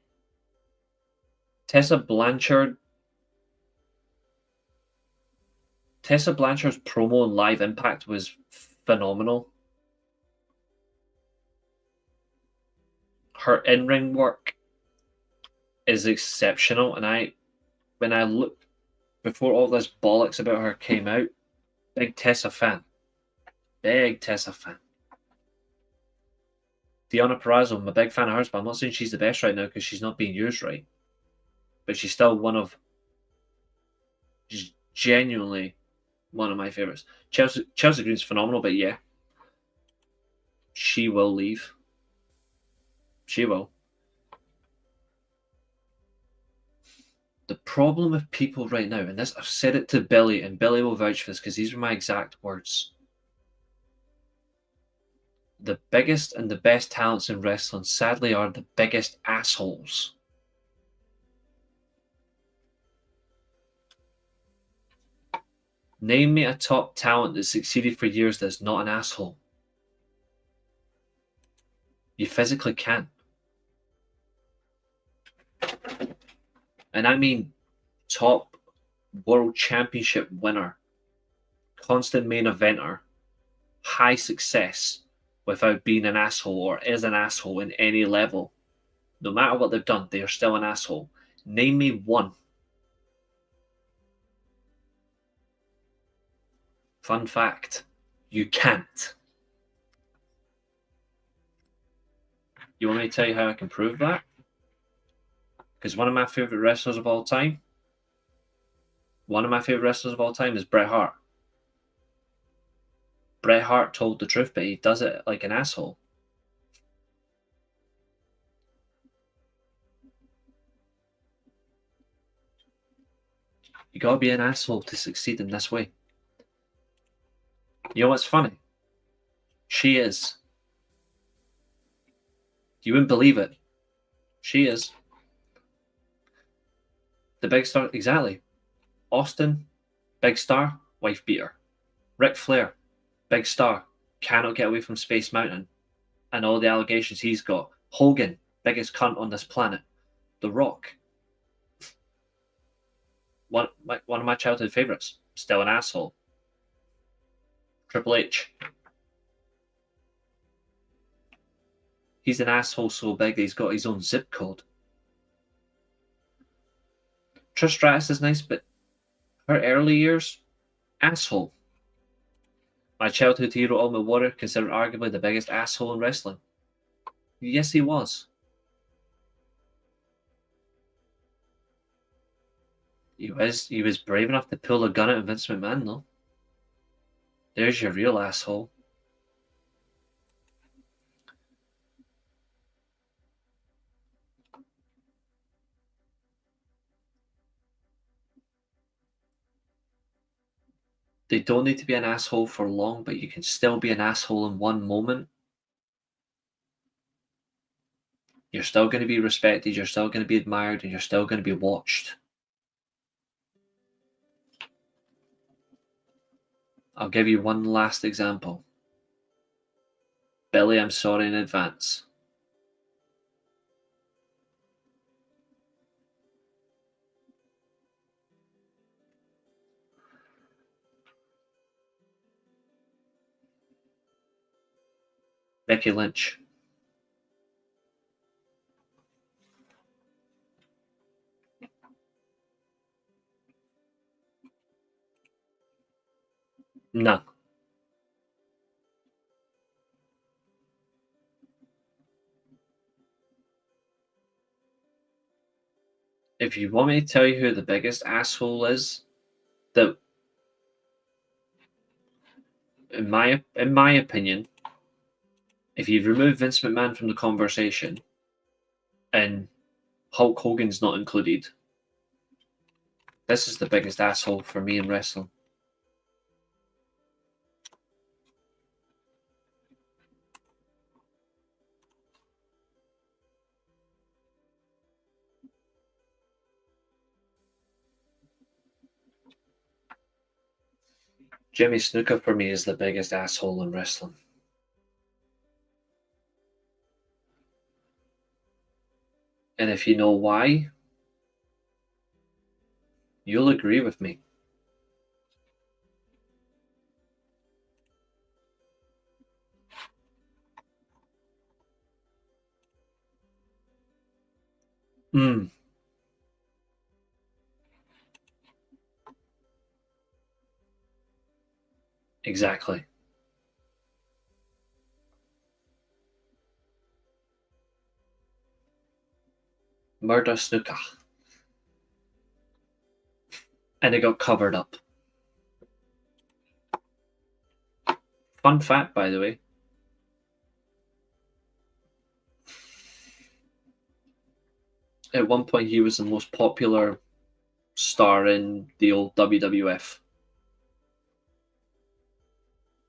Tessa Blanchard's promo and live impact was phenomenal. Her in-ring work is exceptional, and when I looked before all this bollocks about her came out, big Tessa fan. Big Tessa fan. Deonna Purrazzo, I'm a big fan of hers, but I'm not saying she's the best right now because she's not being used right. But she's still she's genuinely one of my favorites. Chelsea Green's phenomenal, but yeah, she will leave. She will. The problem with people right now, and this I've said it to Billy, and Billy will vouch for this because these are my exact words. The biggest and the best talents in wrestling sadly are the biggest assholes. Name me a top talent that succeeded for years that's not an asshole. You physically can't. And I mean top world championship winner, constant main eventer, high success without being an asshole or is an asshole in any level. No matter what they've done, they are still an asshole. Name me one. Fun fact, you can't. You want me to tell you how I can prove that? Because one of my favorite wrestlers of all time is Bret Hart. Bret Hart told the truth, but he does it like an asshole. You gotta be an asshole to succeed in this way. You know what's funny? She is. You wouldn't believe it. She is. The big star, exactly. Austin, big star, wife beater. Ric Flair, big star, cannot get away from Space Mountain and all the allegations he's got. Hogan, biggest cunt on this planet. The Rock, one of my childhood favorites, still an asshole. Triple H, he's an asshole so big that he's got his own zip code. Trish Stratus is nice, but her early years, asshole. My childhood hero, Ultimate Warrior, considered arguably the biggest asshole in wrestling. Yes, he was. He was brave enough to pull a gun at Vince McMahon, though. There's your real asshole. They don't need to be an asshole for long, but you can still be an asshole in one moment. You're still going to be respected, you're still going to be admired, and you're still going to be watched. I'll give you one last example. Billy, I'm sorry in advance. Becky Lynch. No. If you want me to tell you who the biggest asshole is, that in my opinion, if you remove Vince McMahon from the conversation and Hulk Hogan's not included, this is the biggest asshole for me in wrestling. Jimmy Snuka for me is the biggest asshole in wrestling. And if you know why, you'll agree with me. Exactly. Murder Snuka. And it got covered up. Fun fact, by the way. At one point, he was the most popular star in the old WWF,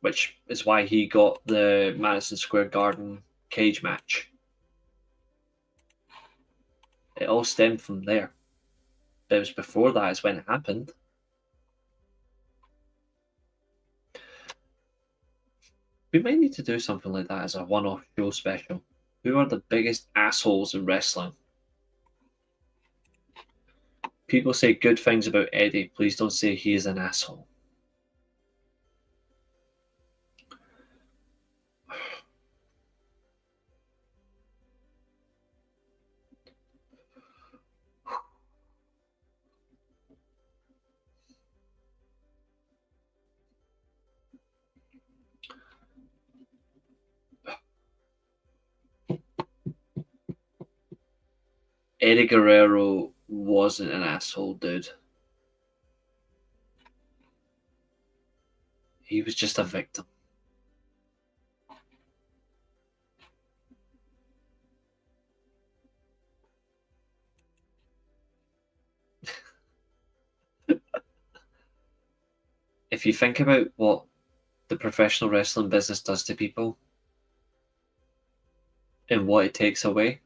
which is why he got the Madison Square Garden cage match. It all stemmed from there. It was before that is when it happened. We might need to do something like that as a one-off show special. Who are the biggest assholes in wrestling? People say good things about Eddie. Please don't say he is an asshole. Eddie Guerrero wasn't an asshole, dude. He was just a victim. If you think about what the professional wrestling business does to people and what it takes away,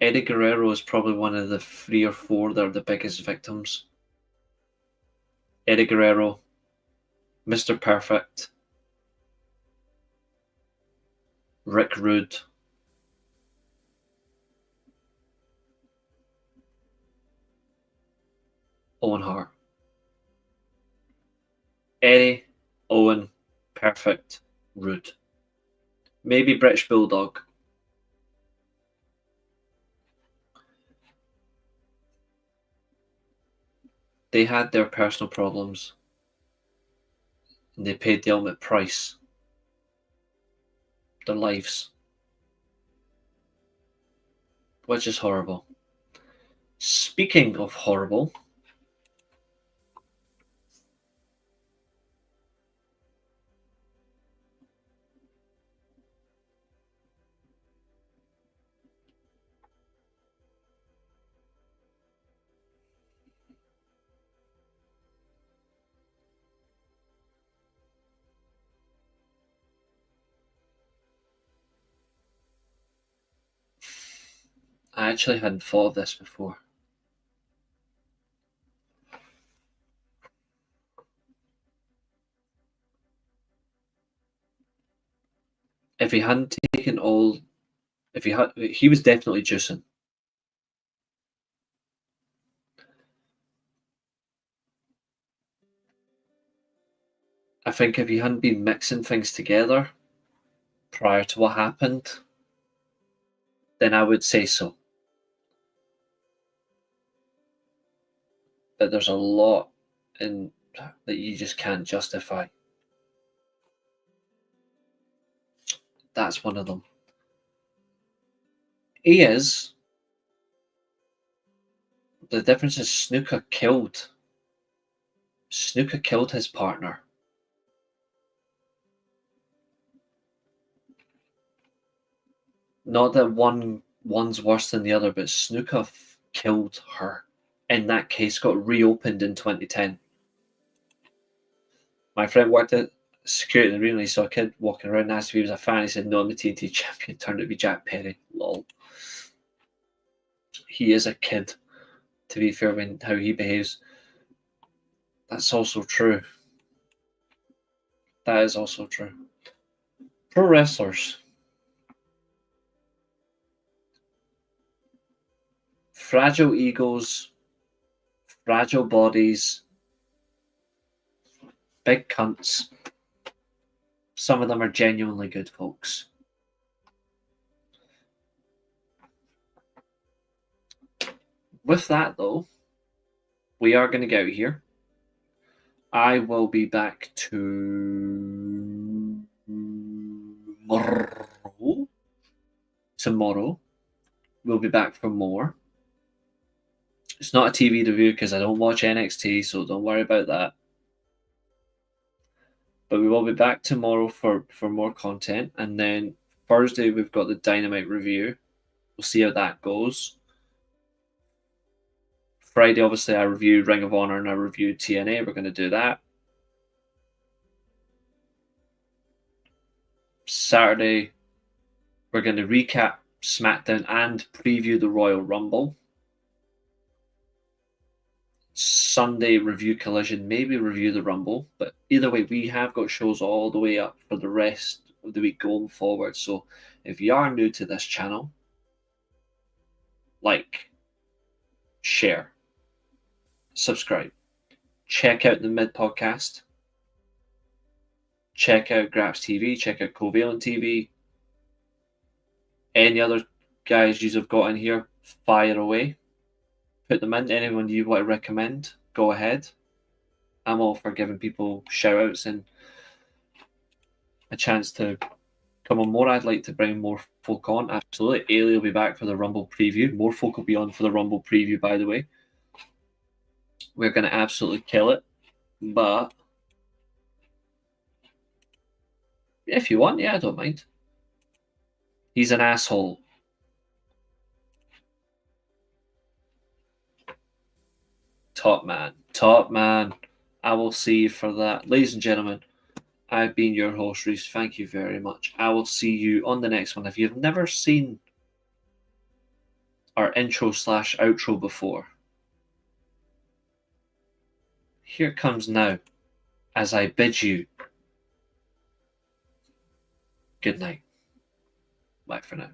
Eddie Guerrero is probably one of the 3 or 4 that are the biggest victims. Eddie Guerrero, Mr. Perfect, Rick Rude, Owen Hart. Eddie, Owen, Perfect, Rude. Maybe British Bulldog. They had their personal problems and they paid the ultimate price. Their lives. Which is horrible. Speaking of horrible, I actually hadn't thought of this before. If he hadn't taken all, he was definitely juicing. I think if he hadn't been mixing things together prior to what happened, then I would say so. But there's a lot in that you just can't justify. That's one of them. He is. The difference is Snuka killed his partner. Not that one's worse than the other, but Snuka killed her. In that case, got reopened in 2010. My friend worked at security in the arena. He saw a kid walking around and asked if he was a fan. He said, no, I'm the TNT champion. Turned out to be Jack Perry. Lol. He is a kid, to be fair, when how he behaves. That's also true. That is also true. Pro wrestlers. Fragile egos, fragile bodies, big cunts. Some of them are genuinely good folks. With that, though, we are going to get out here. I will be back tomorrow. We'll be back for more. It's not a TV review because I don't watch NXT, so don't worry about that. But we will be back tomorrow for more content. And then Thursday, we've got the Dynamite review. We'll see how that goes. Friday, obviously, I reviewed Ring of Honor and I reviewed TNA. We're going to do that. Saturday, we're going to recap SmackDown and preview the Royal Rumble. Sunday, review Collision, maybe review the Rumble. But either way, we have got shows all the way up for the rest of the week going forward. So if you are new to this channel, like, share, subscribe. Check out the Mid Podcast. Check out Graps TV. Check out Covalent TV. Any other guys you've got in here, fire away. Put them in. Anyone you want to recommend, go ahead. I'm all for giving people shout outs and a chance to come on more. I'd like to bring more folk on. Absolutely. Ailey will be back for the Rumble preview. More folk will be on for the Rumble preview, by the way. We're going to absolutely kill it. But if you want, yeah, I don't mind. He's an asshole. Top man. Top man. I will see you for that. Ladies and gentlemen, I've been your host, Reece. Thank you very much. I will see you on the next one. If you've never seen our intro/outro before, here it comes now as I bid you good night. Bye for now.